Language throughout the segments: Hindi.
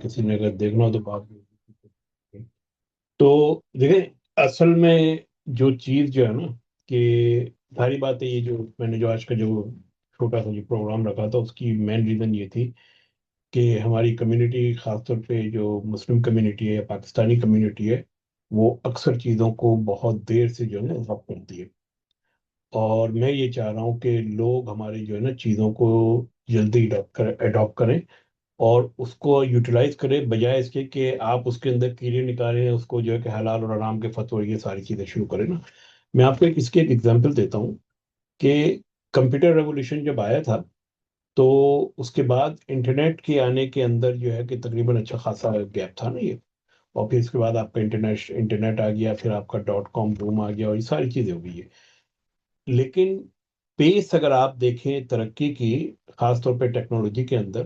किसी ने अगर देखना हो तो बात तो देखें, असल में जो चीज़ जो है ना कि सारी बातें, ये जो मैंने जो आज का जो छोटा सा जो प्रोग्राम रखा था उसकी मेन रीज़न ये थी कि हमारी कम्युनिटी, खासतौर पे जो मुस्लिम कम्युनिटी है या पाकिस्तानी कम्युनिटी है, वो अक्सर चीज़ों को बहुत देर से जो है ना अडॉप्ट करती है। और मैं ये चाह रहा हूँ कि लोग हमारे जो है ना चीज़ों को जल्दी अडॉप्ट करें और उसको यूटिलाइज करें, बजाय इसके कि आप उसके अंदर कीड़े निकालें, उसको जो है कि हलाल और हराम के फतवे ये सारी चीज़ें शुरू करें ना। मैं आपको इसकी एक एग्जांपल देता हूँ कि कंप्यूटर रेवोल्यूशन जब आया था तो उसके बाद इंटरनेट के आने के अंदर जो है कि तकरीबन अच्छा खासा गैप था ना ये। और फिर इसके बाद आपका इंटरनेट इंटरनेट आ गया, फिर आपका डॉट कॉम बूम आ गया और ये सारी चीज़ें हो गई है। लेकिन पेस अगर आप देखें तरक्की की, खासतौर पे टेक्नोलॉजी के अंदर,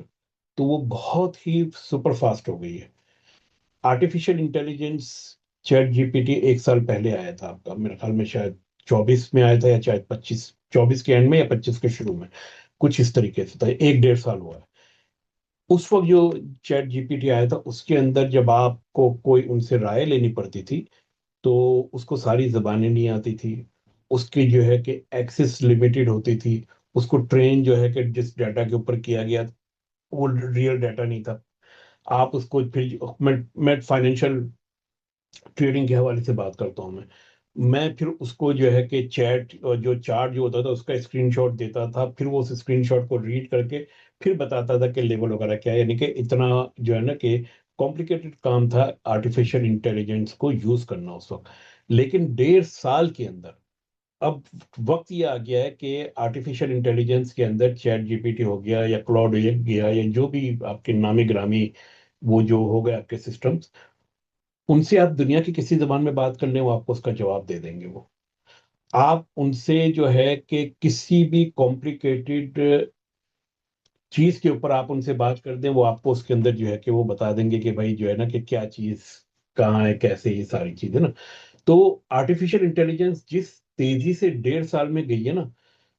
तो वो बहुत ही सुपर फास्ट हो गई है। आर्टिफिशियल इंटेलिजेंस, चैट जीपीटी 1 साल पहले आया था आपका, मेरे ख्याल में शायद 24 में आया था या शायद 25, 24 के एंड में या 25 के शुरू में, कुछ इस तरीके से था। 1 डेढ़ साल हुआ है। उस वक्त जो चैट जीपीटी आया था उसके अंदर जब आपको कोई उनसे राय लेनी पड़ती थी तो उसको सारी जबानें नहीं आती थी। उसकी जो है कि एक्सेस लिमिटेड होती थी। उसको ट्रेन जो है कि जिस डाटा के ऊपर किया गया वो रियल डाटा नहीं था। आप उसको फिर मैं फाइनेंशियल ट्रेडिंग के हवाले से बात करता हूँ। मैं फिर उसको जो है कि चैट और जो चार्ट जो होता था उसका स्क्रीनशॉट देता था, फिर वो उस स्क्रीनशॉट को रीड करके फिर बताता था कि लेवल वगैरह क्या है। यानी कि इतना जो है ना कि कॉम्प्लिकेटेड काम था आर्टिफिशियल इंटेलिजेंस को यूज करना उस वक्त। लेकिन 1.5 साल के अंदर अब वक्त ये आ गया है कि आर्टिफिशियल इंटेलिजेंस के अंदर चैट जीपीटी हो गया या क्लाउड हो गया या जो भी आपके नामी ग्रामी वो जो हो गए आपके सिस्टम्स, उनसे आप दुनिया की किसी जबान में बात कर लें वो आपको उसका जवाब दे देंगे। वो आप उनसे जो है कि किसी भी कॉम्प्लिकेटेड चीज के ऊपर आप उनसे बात कर दें, वो आपको उसके अंदर जो है कि वो बता देंगे कि भाई जो है ना कि क्या चीज कहाँ है, कैसे, ये सारी चीजें ना। तो आर्टिफिशियल इंटेलिजेंस जिस तेजी से 1.5 साल में गई है ना,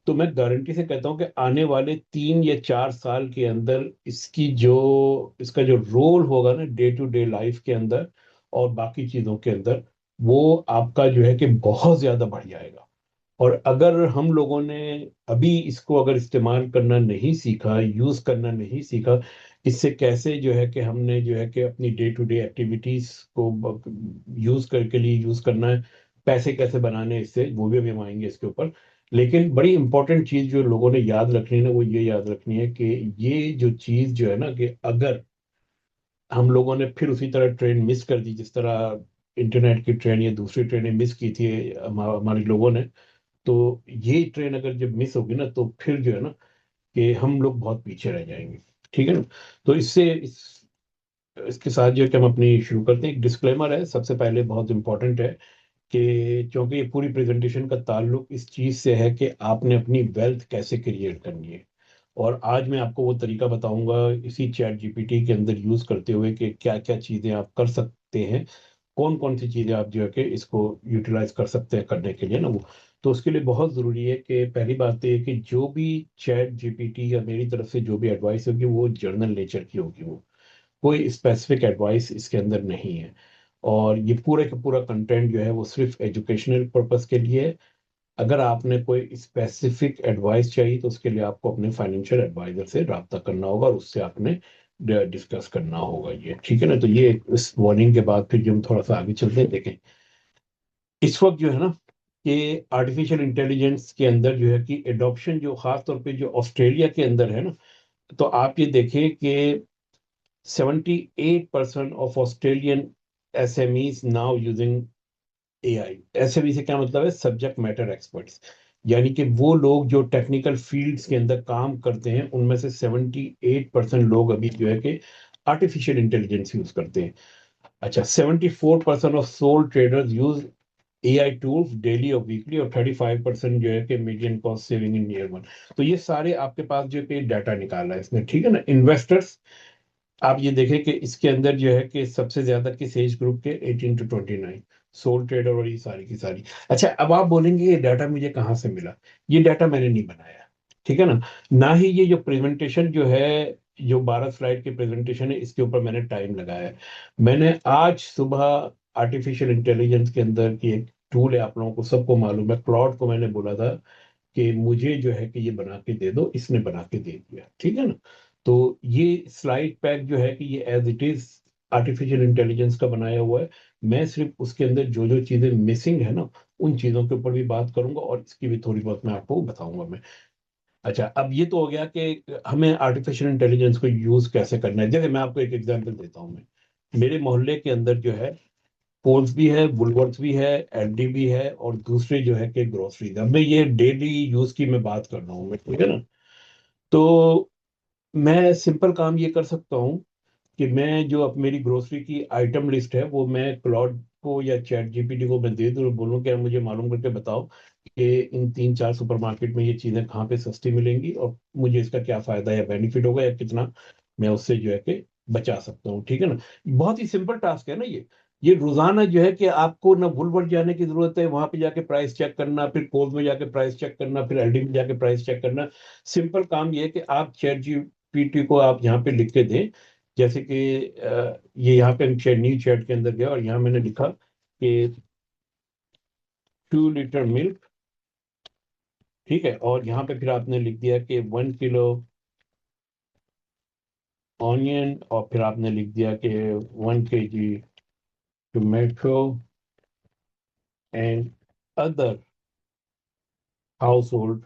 तो मैं गारंटी से कहता हूँ कि आने वाले 3 या 4 साल के अंदर इसका जो रोल होगा ना डे टू डे लाइफ के अंदर और बाकी चीजों के अंदर, वो आपका जो है कि बहुत ज्यादा बढ़ जाएगा। और अगर हम लोगों ने अभी इसको अगर इस्तेमाल करना नहीं सीखा, यूज करना नहीं सीखा, इससे कैसे जो है कि हमने जो है कि अपनी डे टू डे एक्टिविटीज को यूज करके लिए यूज करना है, पैसे कैसे बनाने हैं इससे, वो भी हम आएंगे इसके ऊपर। लेकिन बड़ी इंपॉर्टेंट चीज जो लोगों ने याद रखनी है ना, वो ये याद रखनी है कि ये जो चीज जो है ना कि अगर हम लोगों ने फिर उसी तरह ट्रेन मिस कर दी जिस तरह इंटरनेट की ट्रेन या दूसरी ट्रेनें मिस की थी हमारे लोगों ने, तो ये ट्रेन अगर जब मिस होगी ना तो फिर जो है ना कि हम लोग बहुत पीछे रह जाएंगे। ठीक है ना। तो इसके साथ जो है कि हम अपनी शुरू करते हैं। एक डिस्क्लेमर है सबसे पहले, बहुत इंपॉर्टेंट है कि क्योंकि ये पूरी प्रेजेंटेशन का ताल्लुक इस चीज से है कि आपने अपनी वेल्थ कैसे क्रिएट करनी है। और आज मैं आपको वो तरीका बताऊंगा इसी चैट जीपीटी के अंदर यूज करते हुए कि क्या क्या चीजें आप कर सकते हैं, कौन कौन सी चीजें आप जो है कि इसको यूटिलाइज कर सकते हैं करने के लिए ना वो। तो उसके लिए बहुत जरूरी है कि पहली बात तो ये कि जो भी चैट जीपीटी या मेरी तरफ से जो भी एडवाइस होगी वो जर्नल नेचर की होगी। वो कोई स्पेसिफिक एडवाइस इसके अंदर नहीं है। और ये पूरे का पूरा कंटेंट जो है वो सिर्फ एजुकेशनल पर्पस के लिए है। अगर आपने कोई स्पेसिफिक एडवाइस चाहिए तो उसके लिए आपको अपने फाइनेंशियल एडवाइजर से राब्ता करना होगा और उससे आपने डिस्कस करना होगा। ये ठीक है ना। तो ये इस वार्निंग के बाद फिर जो हम थोड़ा सा आगे चलते हैं, देखें इस वक्त जो है ना कि आर्टिफिशियल इंटेलिजेंस के अंदर जो है कि एडॉप्शन जो खास तौर पे जो ऑस्ट्रेलिया के अंदर है ना, तो आप ये देखें कि 78% of Australian SMEs now using AI. SME से क्या मतलब है? Subject matter experts. यानी कि वो लोग जो टेक्निकल फील्ड्स के अंदर काम करते हैं उनमें से 78% लोग अभी जो है कि आर्टिफिशियल इंटेलिजेंस यूज करते हैं। अच्छा, 74% of sole traders use AI tools daily और वीकली, और 35% जो है कि median cost saving in year 1। तो ये सारे आपके पास जो है कि डाटा निकाला है इसने। ठीक है ना। इन्वेस्टर्स, आप ये देखें कि इसके अंदर जो है कि सबसे ज्यादा किस एज ग्रुप के, 18 to 29, सोल ट्रेडर और ये सारी की सारी। अच्छा, अब आप बोलेंगे ये डाटा मुझे कहाँ से मिला? ये डाटा मैंने नहीं बनाया। ठीक है ना। ना ही ये जो प्रेजेंटेशन जो है जो 12 स्लाइड की प्रेजेंटेशन है इसके ऊपर मैंने टाइम लगाया है। मैंने आज सुबह आर्टिफिशियल इंटेलिजेंस के अंदर की एक टूल है, आप लोगों को सबको मालूम है, क्लॉड को मैंने बोला था कि मुझे जो है कि ये बना के दे दो, इसने बना के दे दिया, ठीक है ना। तो ये स्लाइड पैक जो है कि ये as it is artificial intelligence का बनाया हुआ है। मैं सिर्फ उसके अंदर जो जो चीजें मिसिंग है ना, उन चीजों के ऊपर भी बात करूंगा और इसकी भी थोड़ी बहुत मैं आपको बताऊंगा मैं। अच्छा, अब ये तो हो गया कि हमें आर्टिफिशियल इंटेलिजेंस को यूज कैसे करना है। जैसे मैं आपको एक एग्जांपल देता हूँ। मैं मेरे मोहल्ले के अंदर जो है कोल्स भी है, वुलवर्थ भी है, एलडी भी है, और दूसरे जो है कि ग्रोसरी। अब मैं ये डेली यूज की मैं बात कर रहा हूँ मैं, ठीक है ना। तो मैं सिंपल काम ये कर सकता हूँ कि मैं जो अब मेरी ग्रोसरी की आइटम लिस्ट है वो मैं क्लाउड को या चैट जीपीटी को मैं दे दूँ और बोलूँ कि मुझे मालूम करके बताओ कि इन 3-4 सुपरमार्केट में ये चीज़ें कहाँ पे सस्ती मिलेंगी और मुझे इसका क्या फायदा या बेनिफिट होगा या कितना मैं उससे जो है कि बचा सकता हूँ, ठीक है ना। बहुत ही सिंपल टास्क है ना ये रोजाना जो है कि आपको ना वुलवर्थ जाने की जरूरत है, वहां पे जाके प्राइस चेक करना, फिर कोल्स में जाके प्राइस चेक करना, फिर एलडी में जाके प्राइस चेक करना। सिंपल काम ये है कि आप चैट जीपीटी को आप यहाँ पे लिख के दें। जैसे कि ये यहाँ पे न्यू चैट के अंदर गया और यहाँ मैंने लिखा कि 2 लीटर मिल्क, ठीक है। और यहाँ पे फिर आपने लिख दिया कि 1 किलो ऑनियन, और फिर आपने लिख दिया कि 1 kg tomato and other house hold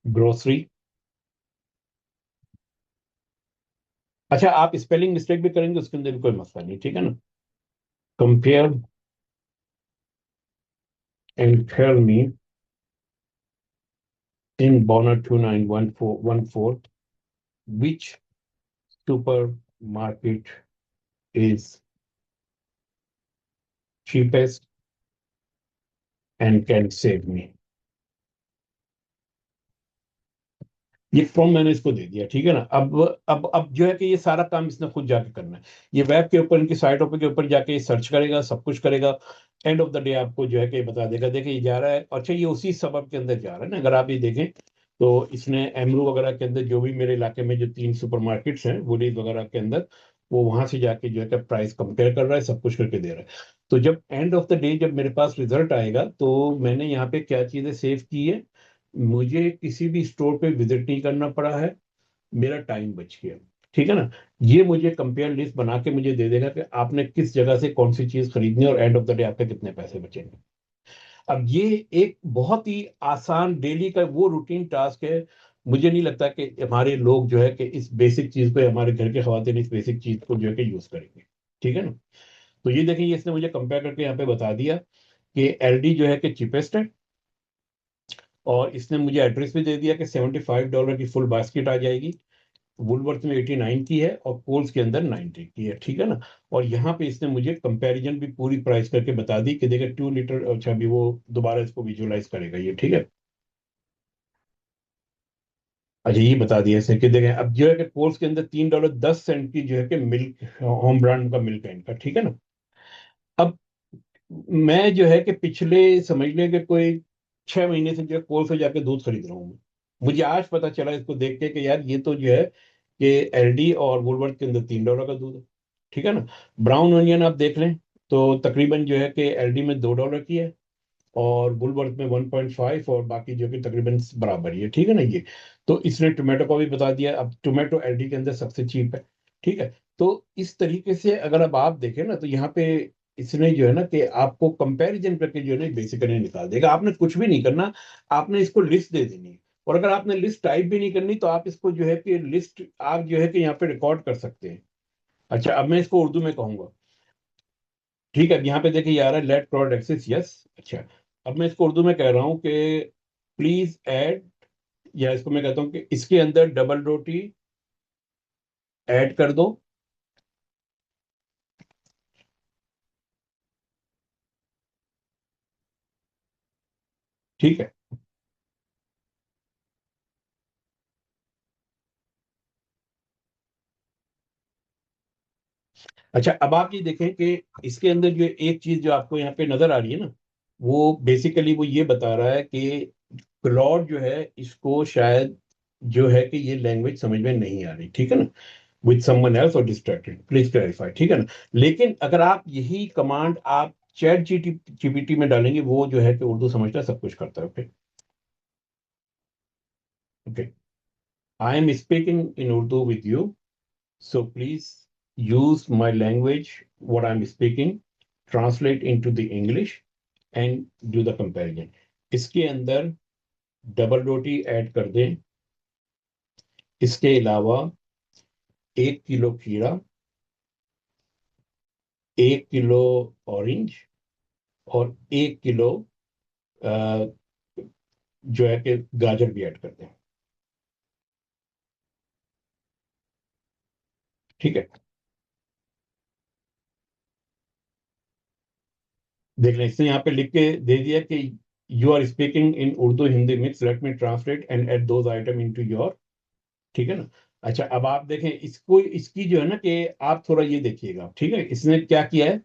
grocery. अच्छा, आप स्पेलिंग मिस्टेक भी करेंगे उसके अंदर भी कोई मसला नहीं, ठीक है ना। Compare and tell me in Bonner 291414 which supermarket is cheapest and can save me। ये फॉर्म मैंने इसको दे दिया, ठीक है ना। अब जो है कि ये सारा काम इसने खुद जाके करना है। ये वेब के ऊपर, इनकी साइटों पे के ऊपर जाके सर्च करेगा, सब कुछ करेगा। एंड ऑफ द डे आपको जो है कि ये बता देगा। देखिए ये जा रहा है, अच्छा ये उसी सबब के अंदर जा रहा है ना। अगर आप ये देखें तो इसने एमरू वगैरह के अंदर जो भी मेरे इलाके में जो 3 सुपरमार्केट्स हैं वुडीज वगैरह के अंदर, वो वहां से जाके जो है कि प्राइस कंपेयर कर रहा है, सब कुछ करके दे रहा है। तो जब एंड ऑफ द डे जब मेरे पास रिजल्ट आएगा तो मैंने यहाँ पे क्या चीजें सेव की है, मुझे किसी भी स्टोर पे विजिट नहीं करना पड़ा है, मेरा टाइम बच गया, ठीक है ना। ये मुझे कंपेयर लिस्ट बना के मुझे दे देगा कि आपने किस जगह से कौन सी चीज खरीदनी है और एंड ऑफ द डे आपके कितने पैसे बचेंगे। अब ये एक बहुत ही आसान डेली का वो रूटीन टास्क है। मुझे नहीं लगता कि हमारे लोग जो है कि इस बेसिक चीज को, हमारे घर के खवातीन इस बेसिक चीज को जो है कि यूज करेंगे, ठीक है ना। तो ये देखिए, इसने मुझे कंपेयर करके यहाँ पे बता दिया कि एलडी जो है कि चीपेस्ट है, और इसने मुझे एड्रेस भी दे दिया कि $75 की फुल बास्केट आ जाएगी। वुलवर्थ में 89 की है और कोल्स के अंदर 90 की है, ठीक है ना। और यहाँ पे इसने मुझे कंपैरिजन भी पूरी प्राइस करके बता दी कि देखिए 2 लीटर, अच्छा अभी वो दोबारा इसको विजुअलाइज करेगा ये, ठीक है। अच्छा ये बता दिया इसने कि देखें अब जो है कि कोल्स के अंदर $3.10 की जो है कि मिल्क, होम ब्रांड का मिल्क है इनका, ठीक है ना। अब मैं जो है कि पिछले समझ लें कि कोई 6 महीने से जो है कोल से जाके दूध खरीद रहा हूँ मैं। मुझे आज पता चला इसको देख के कि यार ये तो जो है कि एलडी और वुलवर्थ के अंदर $3 का दूध है, ठीक है ना। ब्राउन ऑनियन आप देख लें तो तकरीबन जो है कि एलडी में $2 की है और वुलवर्थ में 1.5, और बाकी जो कि तकरीबन बराबर ही है, ठीक है ना ये। तो इसने टोमेटो को भी बता दिया, अब टोमेटो एलडी के अंदर सबसे चीप है, ठीक है। तो इस तरीके से अगर अब आप देखें ना तो यहाँ पे इसने जो है ना कि आपको कंपैरिजन करके जो है ना बेसिकली निकाल देगा। आपने कुछ भी नहीं करना, आपने इसको लिस्ट दे देनी है। और अगर आपने लिस्ट टाइप भी नहीं करनी तो आप इसको जो है कि लिस्ट आप जो है कि यहाँ पे रिकॉर्ड कर सकते हैं। अच्छा, अब मैं इसको उर्दू में कहूंगा, ठीक है। अब यहाँ पे देखिए आ रहा है लेट प्रोडक्ट एक्सेस, यस। अच्छा, अब मैं इसको उर्दू में कह रहा हूँ कि प्लीज ऐड, या इसको मैं कहता हूँ कि इसके अंदर डबल रोटी ऐड कर दो, ठीक है। अच्छा, अब आप ये देखें कि इसके अंदर जो एक चीज जो आपको यहाँ पे नजर आ रही है ना, वो बेसिकली वो ये बता रहा है कि क्लॉड जो है इसको शायद जो है कि ये लैंग्वेज समझ में नहीं आ रही, ठीक है ना, विद समवन एल्स और डिस्ट्रैक्टेड, प्लीज क्लैरिफाई, ठीक है ना। लेकिन अगर आप यही कमांड आप चैट जीपीटी में डालेंगे, वो जो है कि उर्दू समझता है, सब कुछ करता है। Okay okay, I am speaking in Urdu with you, so please use my language what I am speaking, translate into the English and do the comparison. इसके अंदर डबल रोटी ऐड कर दें। इसके अलावा 1 किलो खीरा, 1 किलो ऑरेंज और 1 किलो अ, जो है कि गाजर भी ऐड कर दें, ठीक है। देख लें, इसने यहाँ पे लिख के दे दिया कि you are speaking in Urdu Hindi mix, let me translate and add those item into your, ठीक है ना। अच्छा, अब आप देखें इसको, इसकी जो है ना कि आप थोड़ा ये देखिएगा, ठीक है, इसने क्या किया है।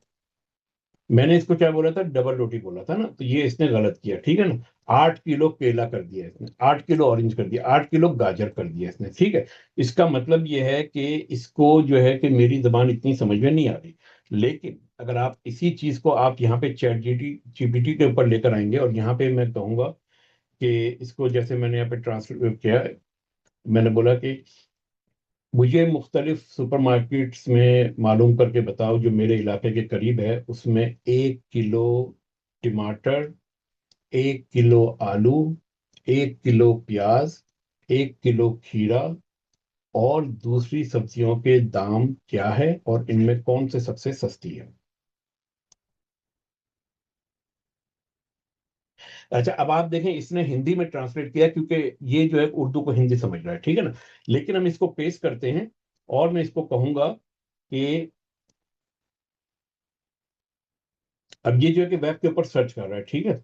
मैंने इसको क्या बोला था, डबल रोटी बोला था ना, तो ये इसने गलत किया, ठीक है ना। 8 किलो केला कर दिया इसने, 8 किलो ऑरेंज कर दिया, 8 किलो गाजर कर दिया इसने, ठीक है। इसका मतलब ये है कि इसको जो है कि मेरी जबान इतनी समझ में नहीं आ रही। लेकिन अगर आप इसी चीज को आप यहाँ पे चैट जीपीटी के ऊपर लेकर आएंगे और यहाँ पे मैं कहूंगा कि इसको, जैसे मैंने यहाँ पे ट्रांसलेट किया, मैंने बोला कि मुझे मुख्तलिफ सुपरमार्केट्स में मालूम करके बताओ जो मेरे इलाके के करीब है, उसमें 1 किलो टमाटर, 1 किलो आलू, 1 किलो प्याज, 1 किलो खीरा और दूसरी सब्जियों के दाम क्या है और इनमें कौन से सबसे सस्ती है। अच्छा, अब आप देखें इसने हिंदी में ट्रांसलेट किया क्योंकि ये जो है उर्दू को हिंदी समझ रहा है, ठीक है ना। लेकिन हम इसको पेस्ट करते हैं और मैं इसको कहूंगा कि अब ये जो है कि वेब के ऊपर सर्च कर रहा है, ठीक है।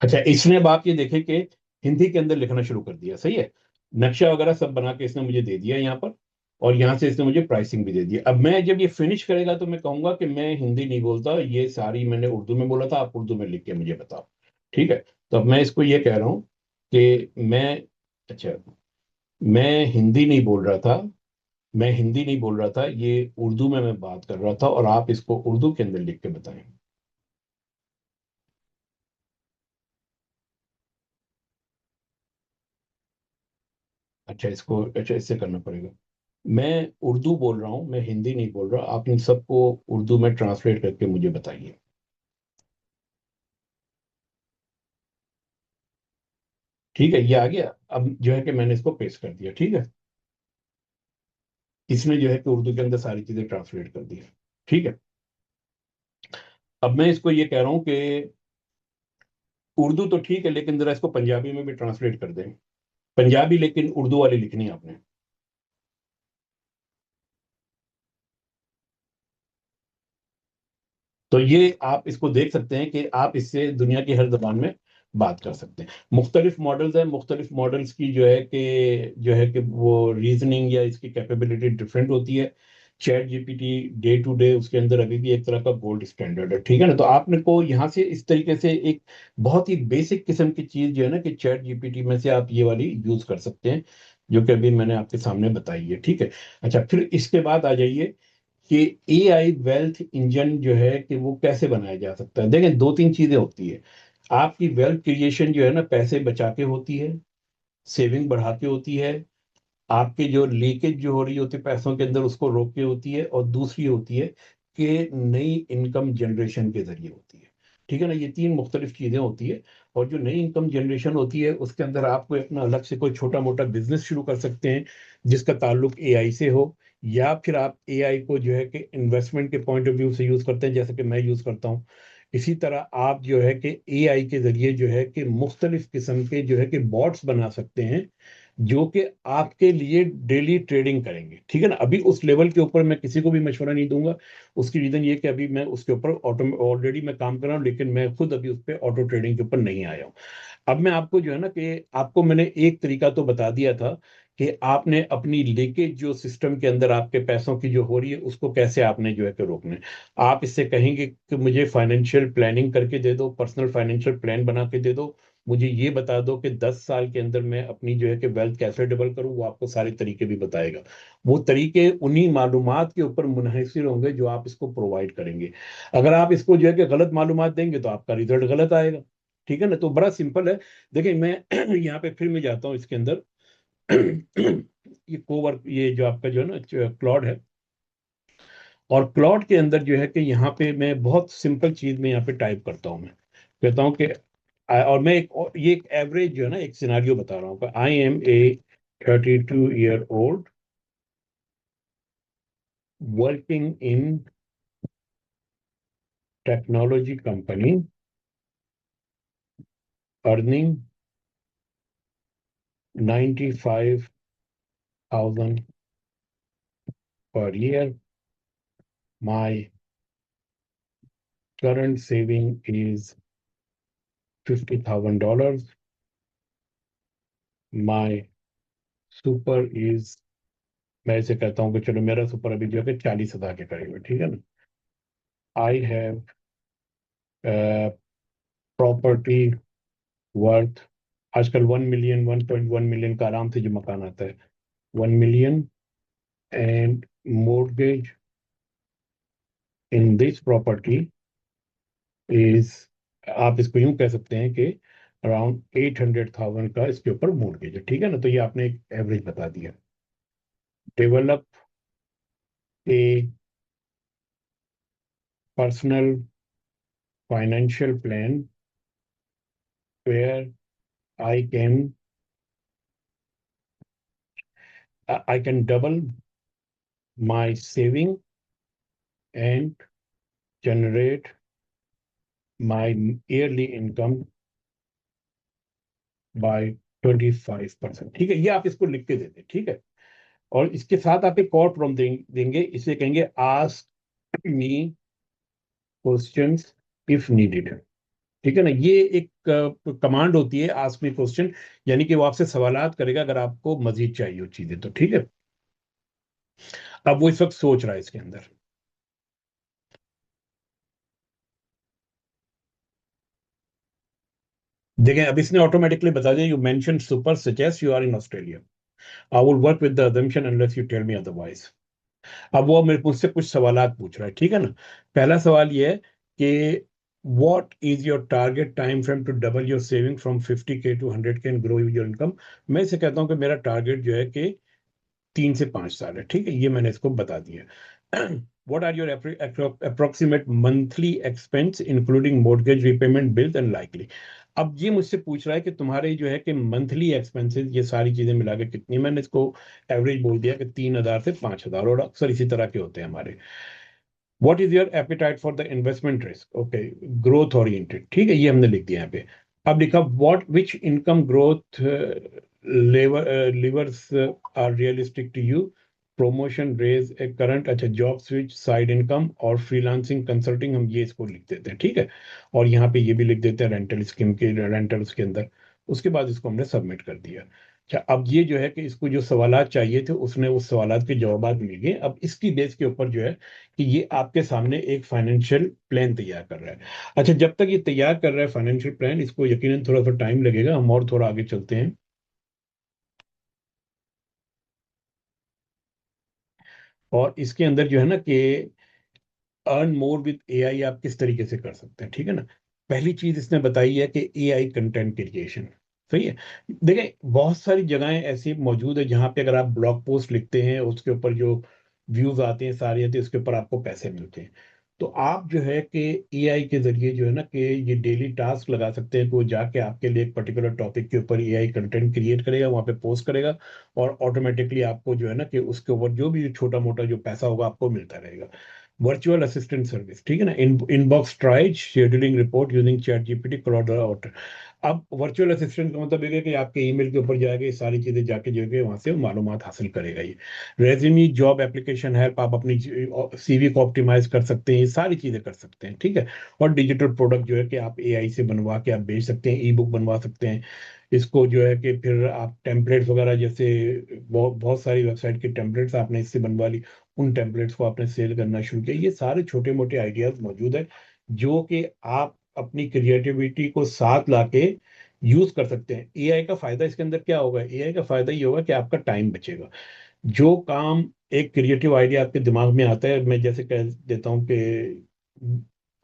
अच्छा, इसने अब आप ये देखें कि हिंदी के अंदर लिखना शुरू कर दिया, सही है। नक्शा वगैरह सब बना के इसने मुझे दे दिया यहाँ पर, और यहाँ से इसने मुझे प्राइसिंग भी दे दी। अब मैं जब ये फिनिश करेगा तो मैं कहूंगा कि मैं हिंदी नहीं बोलता, ये सारी मैंने उर्दू में बोला था, आप उर्दू में लिख के मुझे बताओ, ठीक है। तो अब मैं इसको ये कह रहा हूँ कि मैं, अच्छा, मैं हिंदी नहीं बोल रहा था, मैं हिंदी नहीं बोल रहा था, ये उर्दू में मैं बात कर रहा था, और आप इसको उर्दू के अंदर लिख के बताएं। अच्छा, इसको अच्छा इससे करना पड़ेगा। मैं उर्दू बोल रहा हूँ, मैं हिंदी नहीं बोल रहा, आप इन सबको उर्दू में ट्रांसलेट करके मुझे बताइए। ठीक है, ये आ गया। अब जो है कि मैंने इसको पेस्ट कर दिया, ठीक है। इसने जो है कि उर्दू के अंदर सारी चीजें ट्रांसलेट कर दी है, ठीक है। अब मैं इसको ये कह रहा हूँ कि उर्दू तो ठीक है, लेकिन जरा इसको पंजाबी में भी ट्रांसलेट कर दें। पंजाबी लेकिन उर्दू वाली लिखनी है आपने। तो ये आप इसको देख सकते हैं कि आप इससे दुनिया की हर जबान में बात कर सकते हैं। मुख्तलिफ मॉडल्स हैं, मुख्तलिफ मॉडल्स की जो है कि वो रीजनिंग या इसकी कैपेबिलिटी डिफरेंट होती है। ChatGPT day to day उसके अंदर अभी भी एक तरह का गोल्ड स्टैंडर्ड है, ठीक है ना। तो आपने को यहाँ से इस तरीके से एक बहुत ही बेसिक किस्म की चीज जो है ना कि चैट जीपीटी में से आप ये वाली यूज कर सकते हैं, जो कि अभी मैंने आपके सामने बताई है, ठीक है। अच्छा, फिर इसके बाद आ जाइए कि एआई वेल्थ इंजन जो है कि वो कैसे बनाया जा सकता है। देखें, दो तीन चीजें होती है। आपकी वेल्थ क्रिएशन जो है ना पैसे बचा के होती है, सेविंग बढ़ा के होती है, आपके जो लीकेज जो हो रही होती है पैसों के अंदर उसको रोक के होती है, और दूसरी होती है कि नई इनकम जनरेशन के जरिए होती है, ठीक है ना। ये तीन मुख्तलिफ चीजें होती है। और जो नई इनकम जनरेशन होती है उसके अंदर आप कोई अपना अलग से कोई छोटा मोटा बिजनेस शुरू कर सकते हैं जिसका ताल्लुक एआई से हो, या फिर आप एआई को जो है कि इन्वेस्टमेंट के पॉइंट ऑफ व्यू से यूज करते हैं, जैसे कि मैं यूज करता हूँ। इसी तरह आप जो है कि एआई के जरिए जो है कि मुख्तलिफ किस्म के जो है कि बॉट्स बना सकते हैं जो कि आपके लिए डेली ट्रेडिंग करेंगे, ठीक है ना। अभी उस लेवल के ऊपर मैं किसी को भी मशवरा नहीं दूंगा। उसकी रीजन ये कि अभी मैं उसके ऊपर ऑटो ऑलरेडी मैं काम कर रहा हूँ, लेकिन मैं खुद अभी उस पर ऑटो ट्रेडिंग के ऊपर नहीं आया हूँ। अब मैं आपको जो है ना कि आपको मैंने एक तरीका तो बता दिया था कि आपने अपनी लीकेज जो सिस्टम के अंदर आपके पैसों की जो हो रही है उसको कैसे आपने जो है कि रोकना है। आप इससे कहेंगे कि मुझे फाइनेंशियल प्लानिंग करके दे दो, पर्सनल फाइनेंशियल प्लान बना के दे दो, मुझे ये बता दो कि 10 साल के अंदर मैं अपनी जो है कि वेल्थ कैसे डबल करूं, वो आपको सारे तरीके भी बताएगा। वो तरीके उन्हीं मालूमात के ऊपर मुनहसर होंगे जो आप इसको प्रोवाइड करेंगे। अगर आप इसको जो है कि गलत मालूमात देंगे तो आपका रिजल्ट गलत आएगा। ठीक है ना, तो बड़ा सिंपल है। देखिए मैं यहाँ पे फिर मैं जाता हूँ इसके अंदर। ये कोवर्क, ये जो आपका जो है ना क्लॉड है, और क्लॉड के अंदर जो है कि यहाँ पे मैं बहुत सिंपल चीज में यहाँ पे टाइप करता हूँ। मैं कहता हूँ कि और मैं ये एक एवरेज जो है ना एक सिनारियो बता रहा हूँ। I am a 32-year-old working in technology company, earning 95,000 per year. My current saving is $50,000. My super is, मैं इसे कहता हूँ कि चलो मेरा सुपर अभी जो है 40,000 के करीब है, ठीक है ना। आई हैव प्रॉपर्टी वर्थ, आजकल 1 मिलियन 1.1 मिलियन का आराम से जो मकान आता है, 1 million, and mortgage in this property is, आप इसको यूं कह सकते हैं कि अराउंड 800,000 का इसके ऊपर मोर्गेज है, ठीक है ना। तो ये आपने एक एवरेज बता दिया। Develop a personal financial plan where I can I can double my saving and generate my yearly income by 25%। ठीक है, ये आप इसको लिख के देते, ठीक है। और इसके साथ आप एक और प्रॉम्प्ट देंगे, इसे कहेंगे ask me questions if needed. ठीक है ना, ये एक कमांड होती है आस्क मी क्वेश्चन, यानी कि वो आपसे सवालात करेगा अगर आपको मजीद चाहिए हो चीजें तो, ठीक है। अब वो इस वक्त सोच रहा है इसके अंदर। देखें, अब इसने ऑटोमेटिकली बता दिया, you mention super suggest you are in Australia, I will work with the assumption unless you tell me otherwise। अब वो मेरे मुझसे कुछ सवालात पूछ रहा है, ठीक है ना। पहला सवाल ये है कि what is your target time frame to double your saving from 50K to 100K and grow your income. मैं इसे कहता हूं कि मेरा टारगेट जो है कि 3 से 5 साल है, ठीक है, ये मैंने इसको बता दिया। What are your approximate monthly expense including mortgage repayment bills and likely. अब ये मुझसे पूछ रहा है कि तुम्हारे जो है कि मंथली एक्सपेंसेस ये सारी चीजें मिला के कितनी। मैंने इसको एवरेज बोल दिया कि 3,000 से 5,000, और अक्सर इसी तरह के होते हैं हमारे। What is your appetite for the investment risk, okay, growth oriented, ठीक है, ये हमने लिख दिया यहाँ पे। अब लिखा what which income growth levers are realistic to you, promotion raise a current, अच्छा, जॉब स्विच, साइड इनकम और फ्रीलांसिंग कंसल्टिंग, हम ये इसको लिख देते हैं, ठीक है। और यहाँ पे ये भी लिख देते हैं रेंटल स्कीम के, रेंटल्स के अंदर। उसके बाद इसको हमने सबमिट कर दिया। अच्छा, अब ये जो है कि इसको जो सवालात चाहिए थे उसने उस सवालात के जवाब मिल गए। अब इसकी बेस के ऊपर जो है कि ये आपके सामने एक फाइनेंशियल प्लान तैयार कर रहा है। अच्छा, जब तक ये तैयार कर रहा है फाइनेंशियल प्लान, इसको यकीनन थोड़ा सा टाइम लगेगा, हम और थोड़ा आगे चलते हैं। और इसके अंदर जो है ना कि अर्न मोर विद एआई आप किस तरीके से कर सकते हैं, ठीक है ना। पहली चीज इसने बताई है कि एआई कंटेंट क्रिएशन, सही है। देखें, बहुत सारी जगहें ऐसी मौजूद है जहां पे अगर आप ब्लॉग पोस्ट लिखते हैं उसके ऊपर जो व्यूज आते हैं सारे आते हैं, उसके ऊपर आपको पैसे मिलते हैं। तो आप जो है कि एआई के जरिए जो है ना कि ये डेली टास्क लगा सकते हैं कि वो जाके आपके लिए एक पर्टिकुलर टॉपिक के ऊपर एआई कंटेंट क्रिएट करेगा, वहां पे पोस्ट करेगा, और ऑटोमेटिकली आपको जो है ना कि उसके ऊपर जो भी छोटा मोटा जो पैसा होगा आपको मिलता रहेगा। वर्चुअल असिस्टेंट सर्विस, ठीक है ना, inbox tries scheduling report using chat GPT cloud out. अब वर्चुअल असिस्टेंट का मतलब ये है कि आपके ईमेल के ऊपर जाएगा, ये सारी चीजें जाके जो है वहां से मालूमात हासिल करेगा। ये रेज्यूमी जॉब एप्लीकेशन हेल्प, आप अपनी सीवी को ऑप्टिमाइज कर सकते हैं, ये सारी चीजें कर सकते हैं, ठीक है। और डिजिटल प्रोडक्ट जो है कि आप एआई से बनवा के आप बेच सकते हैं, ई बुक बनवा सकते हैं इसको, जो है कि फिर आप टेम्पलेट्स वगैरह, जैसे बहुत बहुत सारी वेबसाइट के टेम्पलेट्स आपने इससे बनवा ली, उन टेम्पलेट्स को आपने सेल करना शुरू किया। ये सारे छोटे मोटे आइडियाज मौजूद है जो कि आप अपनी क्रिएटिविटी को साथ लाके यूज कर सकते हैं। एआई का फायदा इसके अंदर क्या होगा? एआई का फायदा ये होगा कि आपका टाइम बचेगा। जो काम एक क्रिएटिव आइडिया आपके दिमाग में आता है, मैं जैसे कह देता हूँ कि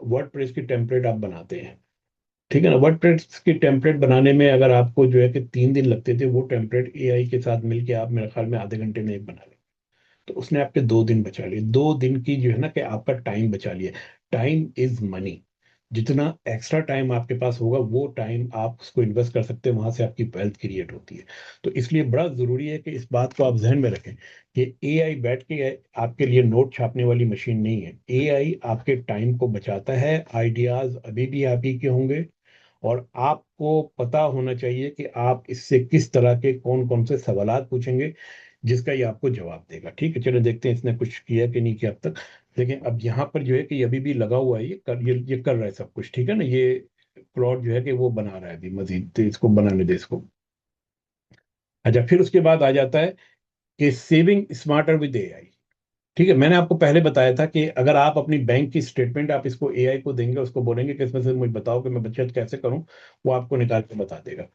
वर्डप्रेस की टेम्पलेट आप बनाते हैं, ठीक है ना। वर्डप्रेस की टेम्पलेट बनाने में अगर आपको जो है कि 3 दिन लगते थे, वो टेम्पलेट एआई के साथ मिलके आप मेरे ख्याल में आधे घंटे में एक बना लें। तो उसने आपके 2 दिन बचा लिए, 2 दिन की जो है ना कि आपका टाइम बचा लिया। Time is money. जितना एक्स्ट्रा टाइम आपके पास होगा, वो टाइम आप उसको इन्वेस्ट कर सकते हैं, वहां से आपकी वेल्थ क्रिएट होती है। तो इसलिए बड़ा जरूरी है कि इस बात को आप जहन में रखें कि एआई बैठ के आपके लिए नोट छापने वाली मशीन नहीं है। एआई आपके टाइम को बचाता है। आइडियाज अभी भी आप ही के होंगे, और आपको पता होना चाहिए कि आप इससे किस तरह के कौन कौन से सवालात पूछेंगे जिसका ये आपको जवाब देगा। ठीक है, चलो देखते हैं इसने कुछ किया कि नहीं किया अब तक। लेकिन अब यहाँ पर जो है कि ये अभी भी लगा हुआ है, ये कर रहा है सब कुछ, ठीक है ना। ये प्लॉट जो है कि वो बना रहा है अभी मजीद, तो इसको बनाने दे इसको। अच्छा, फिर उसके बाद आ जाता है कि सेविंग स्मार्टर विद एआई। ठीक है, मैंने आपको पहले बताया था कि अगर आप अपनी बैंक की स्टेटमेंट आप इसको एआई को देंगे, उसको बोलेंगे कि इसमें से मुझे बताओ कि मैं बचत कैसे करूं, वो आपको निकाल के बता देगा।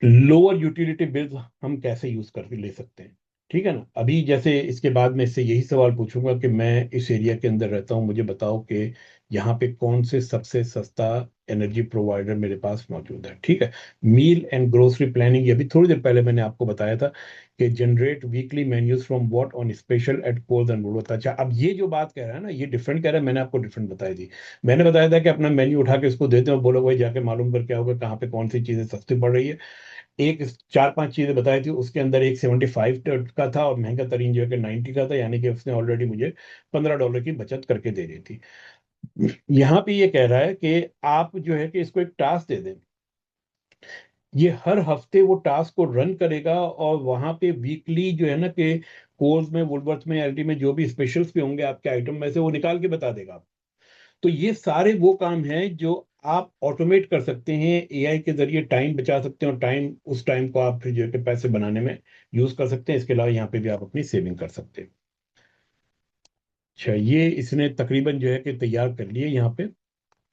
लोअर यूटिलिटी बिल्स हम कैसे यूज करके ले सकते हैं, ठीक है ना। अभी जैसे इसके बाद मैं इससे यही सवाल पूछूंगा कि मैं इस एरिया के अंदर रहता हूं, मुझे बताओ कि यहाँ पे कौन से सबसे सस्ता एनर्जी प्रोवाइडर मेरे पास मौजूद है, ठीक है। मील एंड ग्रोसरी प्लानिंग, ये भी थोड़ी देर पहले मैंने आपको बताया था कि generate weekly menus from what on special at Coles and वुडवर्थ। अच्छा, अब ये जो बात कह रहा है ना, ये डिफरेंट कह रहा है, मैंने आपको डिफरेंट बताई थी। मैंने बताया था कि अपना मेन्यू उठा के उसको देते हैं और बोलो भाई जाके मालूम कर क्या होगा, कहाँ पे कौन सी चीजें सस्ती पड़ रही है। एक 4-5 चीजें बताई थी, उसके अंदर एक 75 का था और महंगा तरीन जो है कि 90 का था, यानी कि उसने ऑलरेडी मुझे $15 की बचत करके दे दी थी। यहाँ पे ये कह रहा है कि आप जो है कि इसको एक टास्क दे दें, ये हर हफ्ते वो टास्क को रन करेगा, और वहां पे वीकली जो है ना कि कोर्स में, वुडवर्थ में, एलटी में जो भी स्पेशल्स पे होंगे आपके आइटम में से, वो निकाल के बता देगा। तो ये सारे वो काम हैं जो आप ऑटोमेट कर सकते हैं एआई के जरिए, टाइम बचा सकते हैं, और टाइम, उस टाइम को आप फिर जो है कि पैसे बनाने में यूज कर सकते हैं। इसके अलावा यहाँ पे भी आप अपनी सेविंग कर सकते हैं। अच्छा, ये इसने तकरीबन जो है कि तैयार कर लिए यहाँ पे,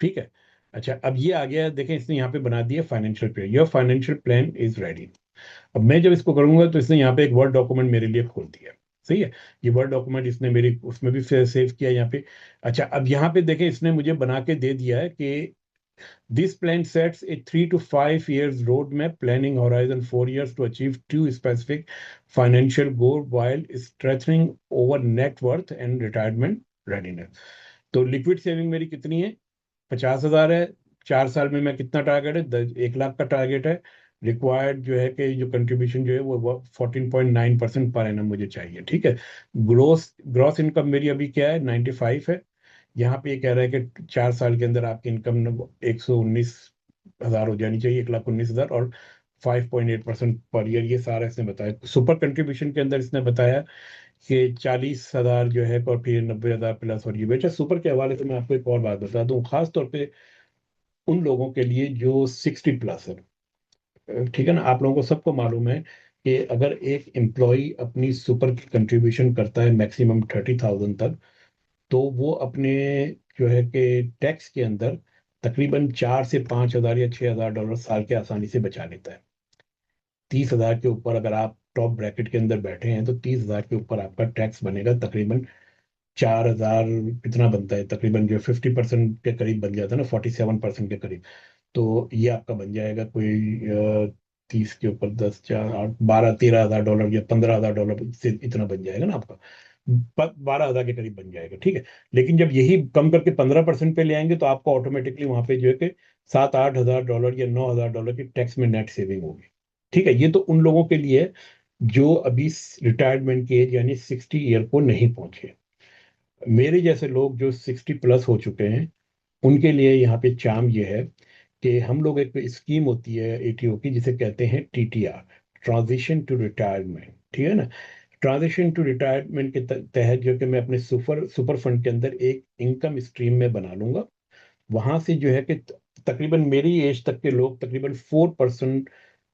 ठीक है। अच्छा, अब ये आ गया, देखें इसने यहाँ पे बना दिया financial plan, your financial plan is ready. अब मैं जब इसको करूंगा तो इसने यहाँ पे एक वर्ड डॉक्यूमेंट मेरे लिए खोल दिया, सही है। ये वर्ड डॉक्यूमेंट इसने मेरी उसमें भी सेव किया यहाँ पे। अच्छा, अब यहाँ पे देखें इसने मुझे बना के दे दिया है कि this plan sets a 3 to 5 years roadmap, planning horizon 4 years to achieve two specific financial goals while strengthening over net worth and retirement readiness. तो लिक्विड सेविंग मेरी कितनी है? 50,000 है। 4 साल में मैं कितना टारगेट है? 1 लाख का टारगेट है। रिक्वायर्ड जो है कि जो कंट्रीब्यूशन जो है वो 14.9% पर एनम मुझे चाहिए, ठीक है। ग्रोस ग्रॉस इनकम मेरी अभी क्या है? 95 है। यहाँ पे ये कह रहा है कि 4 साल के अंदर आपकी इनकम 119,000 हो जानी चाहिए, 1,19,000, और 5.8% पर ईयर, ये सारा इसने बताया। सुपर कंट्रीब्यूशन के अंदर इसने बताया कि 40,000 जो है, और फिर 90,000 प्लस। और ये बेटा सुपर के हवाले से मैं आपको एक और बात बता दूं, खास तौर पे उन लोगों के लिए जो 60 प्लस है, ठीक है ना। आप लोगों को सबको मालूम है कि अगर एक एम्प्लॉय अपनी सुपर की कंट्रीब्यूशन करता है मैक्सिमम 30,000 तक, तो वो अपने जो है कि टैक्स के अंदर तकरीबन 4 से 5 हजार या $6,000 साल के आसानी से बचा लेता है। 30,000 के ऊपर अगर आप टॉप ब्रैकेट के अंदर बैठे हैं, तो 30,000 के ऊपर आपका टैक्स बनेगा तकरीबन 4,000। कितना बनता है? तकरीबन जो 50% के करीब बन जाता है ना, 47% के करीब। तो ये आपका बन जाएगा कोई 30 के ऊपर 10, 4, 8, 12, $13,000 या $15,000 से इतना बन जाएगा ना आपका। 12,000 के करीब बन जाएगा, ठीक है। लेकिन जब यही कम करके 15% पे ले आएंगे, तो आपको ऑटोमेटिकली वहां पे जो है कि 7-8 हजार डॉलर या $9,000 की टैक्स में नेट सेविंग होगी, ठीक है। ये तो उन लोगों के लिए है जो अभी रिटायरमेंट की एज यानी 60 ईयर को नहीं पहुंचे। मेरे जैसे लोग जो 60 प्लस हो चुके हैं, उनके लिए यहाँ पे चाम ये है कि हम लोग एक स्कीम होती है एटीओ की जिसे कहते हैं टीटीआर, ट्रांजिशन टू रिटायरमेंट, ठीक है ना। ट्रांजिशन टू रिटायरमेंट के तहत जो कि मैं अपने सुपर सुपर फंड के अंदर एक इनकम स्ट्रीम में बना लूंगा। वहां से जो है कि तकरीबन मेरी एज तक के लोग तकरीबन 4%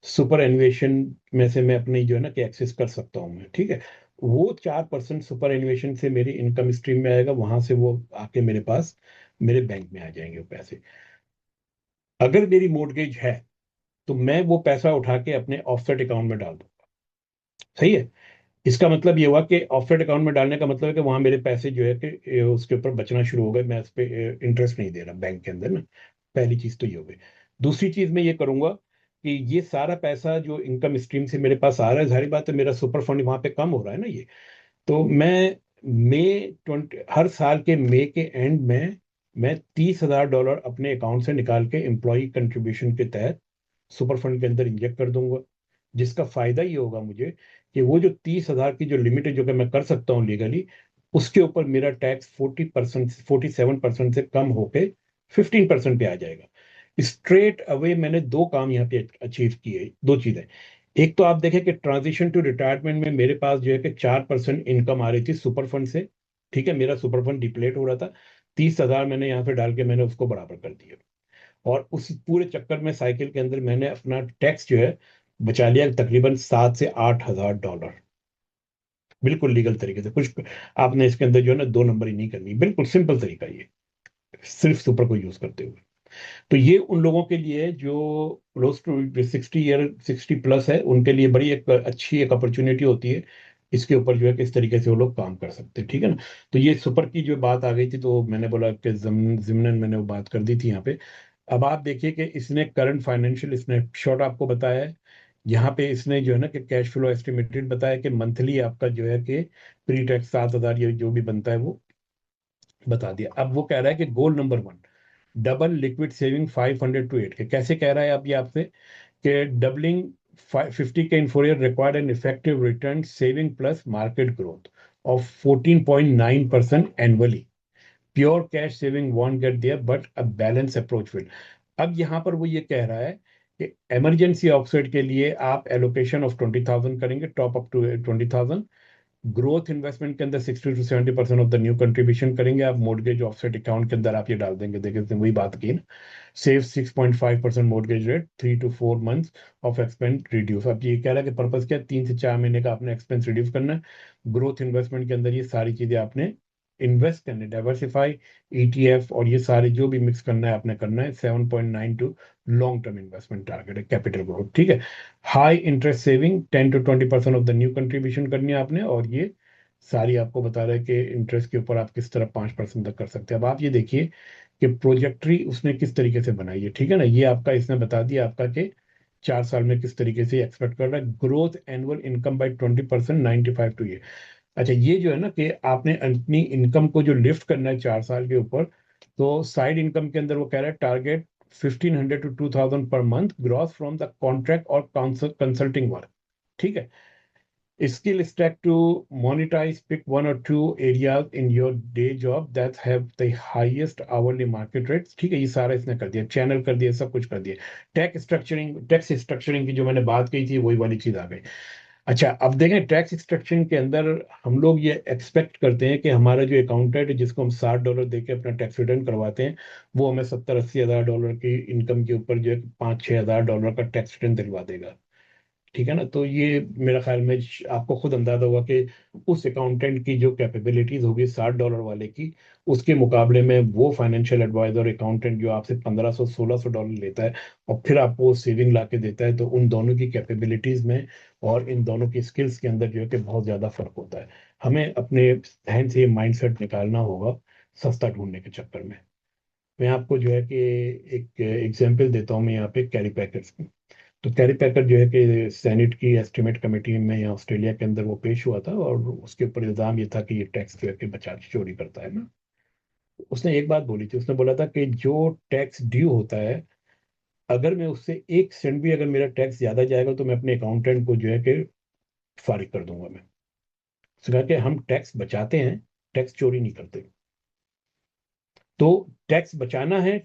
सुपर एनुएशन में से मैं अपनी जो है ना कि एक्सेस कर सकता हूँ मैं, ठीक है। वो 4% सुपर एनुएशन से मेरी इनकम स्ट्रीम में आएगा, वहां से वो आके मेरे पास मेरे बैंक में आ जाएंगे वो पैसे। अगर मेरी मोर्टगेज है तो मैं वो पैसा उठा के अपने ऑफसेट अकाउंट में डाल दूंगा। सही है। इसका मतलब ये हुआ कि ऑफसेट अकाउंट में डालने का मतलब है कि वहां मेरे पैसे जो है कि उसके ऊपर बचना शुरू हो गए, मैं उस पर इंटरेस्ट नहीं दे रहा बैंक के अंदर ना। पहली चीज तो ये हो गई। दूसरी चीज मैं ये करूंगा कि ये सारा पैसा जो इनकम स्ट्रीम से मेरे पास आ रहा है, जाहिर बात है मेरा सुपर फंड वहां पे कम हो रहा है ना ये। तो मैं मई 20 हर साल के मई के एंड में मैं $30,000 अपने अकाउंट से निकाल के एम्प्लॉय कंट्रीब्यूशन के तहत सुपर फंड के अंदर इंजेक्ट कर दूंगा। जिसका फायदा ये होगा मुझे कि वो जो 30,000 की जो लिमिट है जो कि मैं कर सकता हूँ लीगली, उसके ऊपर मेरा टैक्स 40%, 47% से कम होके 15% पे आ जाएगा। स्ट्रेट अवे मैंने दो काम यहाँ पे अचीव किए, दो चीजें। एक तो आप देखें कि ट्रांजिशन टू रिटायरमेंट में मेरे पास जो है कि 4% इनकम आ रही थी सुपर फंड से, ठीक है। मेरा सुपर फंड डिप्लेट हो रहा था, 30,000 मैंने यहाँ पे डाल के मैंने उसको बराबर कर दिया। और उस पूरे चक्कर में साइकिल के अंदर मैंने अपना टैक्स जो है बचा लिया तकरीबन 7 से 8 हजार डॉलर, बिल्कुल लीगल तरीके से। कुछ आपने इसके अंदर जो है ना दो नंबर ही नहीं करनी, बिल्कुल सिंपल तरीका ये, सिर्फ सुपर को यूज करते हुए। तो ये उन लोगों के लिए जो क्लोज टू 60 ईयर 60 प्लस है, उनके लिए बड़ी एक अच्छी एक अपॉर्चुनिटी होती है। इसके ऊपर जो है किस तरीके से वो लोग काम कर सकते हैं, ठीक है ना। तो ये सुपर की जो बात आ गई थी तो मैंने बोला कि जिमनन मैंने वो बात कर दी थी यहाँ पे। अब आप देखिए कि इसने करंट फाइनेंशियल स्नैपशॉट आपको बताया है। यहाँ पे इसने जो है ना कि कैश फ्लो एस्टिमेटेड बताया कि मंथली आपका जो है कि प्री टैक्स 7,000 ये जो भी बनता है वो बता दिया। अब वो कह रहा है कि goal number 1, double liquid saving 500 to 8 के। कैसे कह रहा है अब ये आपसे कि doubling 50K in 4 year required an effective return saving plus market growth of 14.9% annually. Pure cash saving won't get there but a balance approach will. अब यहाँ पर वो ये कह रहा है कि इमरजेंसी ऑफसेट के लिए आप एलोकेशन ऑफ 20,000 करेंगे, top up to 20,000। Growth investment के अंदर 60 to 70% of the new contribution करेंगे आप, मोर्गेज ऑफसेट अकाउंट के अंदर आप ये डाल देंगे। देखिए इसने वही बात की ना, save 6.5% mortgage rate, 3 to 4 months of expense reduce. अब ये कह रहा है कि पर्पज क्या है, 3 से 4 महीने का आपने एक्सपेंस रिड्यूस करना है। ग्रोथ इन्वेस्टमेंट के अंदर ये सारी चीजें आपने इन्वेस्ट करने, डाइवर्सिफाई, ईटीएफ और ये सारे जो भी मिक्स करना है आपने करना है। 7.9 to long term investment target है, कैपिटल ग्रोथ, ठीक है। High interest saving 10 to 20% of the new contribution करनी है आपने। और ये सारी आपको बता रहा है कि इंटरेस्ट के ऊपर आप किस तरह 5% तक कर सकते हैं। अब आप ये देखिए कि प्रोजेक्ट्री उसने किस तरीके से बनाई है, ठीक है ना। ये आपका इसने बता दिया आपका कि 4 साल में किस तरीके से एक्सपेक्ट कर रहा है growth annual income by 20%, 95 to ये। अच्छा, ये जो है ना कि आपने अपनी इनकम को जो लिफ्ट करना है 4 साल के ऊपर, तो साइड इनकम के अंदर वो कह रहा है target 1,500 to 2,000 per month gross from the contract और कंसल्टिंग वर्क, ठीक है। Skill stack to monetize, pick 1 or 2 areas in your day job that have the highest hourly market rates, ठीक है। ये सारा इसने कर दिया, चैनल कर दिया, सब कुछ कर दिया। टैक्स स्ट्रक्चरिंग की जो मैंने बात की थी वही वाली चीज आ गई। अच्छा, अब देखें टैक्स स्ट्रक्चरिंग के अंदर हम लोग ये एक्सपेक्ट करते हैं कि हमारा जो अकाउंटेंट है जिसको हम $60 दे के अपना टैक्स रिटर्न करवाते हैं, वो हमें 70-80 हज़ार डॉलर की इनकम के ऊपर जो है 5-6 हज़ार डॉलर का टैक्स रिटर्न दिलवा देगा, ठीक है ना। तो ये मेरा ख्याल में आपको खुद अंदाजा होगा कि उस अकाउंटेंट की जो कैपेबिलिटीज होगी $60 वाले की, उसके मुकाबले में वो फाइनेंशियल एडवाइजर अकाउंटेंट जो आपसे 1,500-1,600 डॉलर लेता है और फिर आपको सेविंग ला के देता है, तो उन दोनों की कैपेबिलिटीज में और इन दोनों की स्किल्स के अंदर जो है कि बहुत ज्यादा फर्क होता है। हमें अपने जहन से ये माइंडसेट निकालना होगा सस्ता ढूंढने के चक्कर में। मैं आपको जो है कि एक एग्जाम्पल देता हूँ मैं यहाँ पे कैरी पैकेट्स की। तो कैरी पैकर जो है कि सेनेट की एस्टिमेट कमेटी में यहाँ ऑस्ट्रेलिया के अंदर वो पेश हुआ था और उसके ऊपर इल्जाम ये था कि ये टैक्स जो है कि बचा के चोरी करता है ना। उसने एक बात बोली थी, उसने बोला था कि जो टैक्स ड्यू होता है, अगर मैं उससे 1 सेंट भी अगर मेरा टैक्स ज्यादा जाएगा तो मैं अपने अकाउंटेंट को जो है कि फारिग कर दूंगा मैं। उसने कहा कि हम टैक्स बचाते हैं, टैक्स चोरी नहीं करते। तो टैक्स बचाना है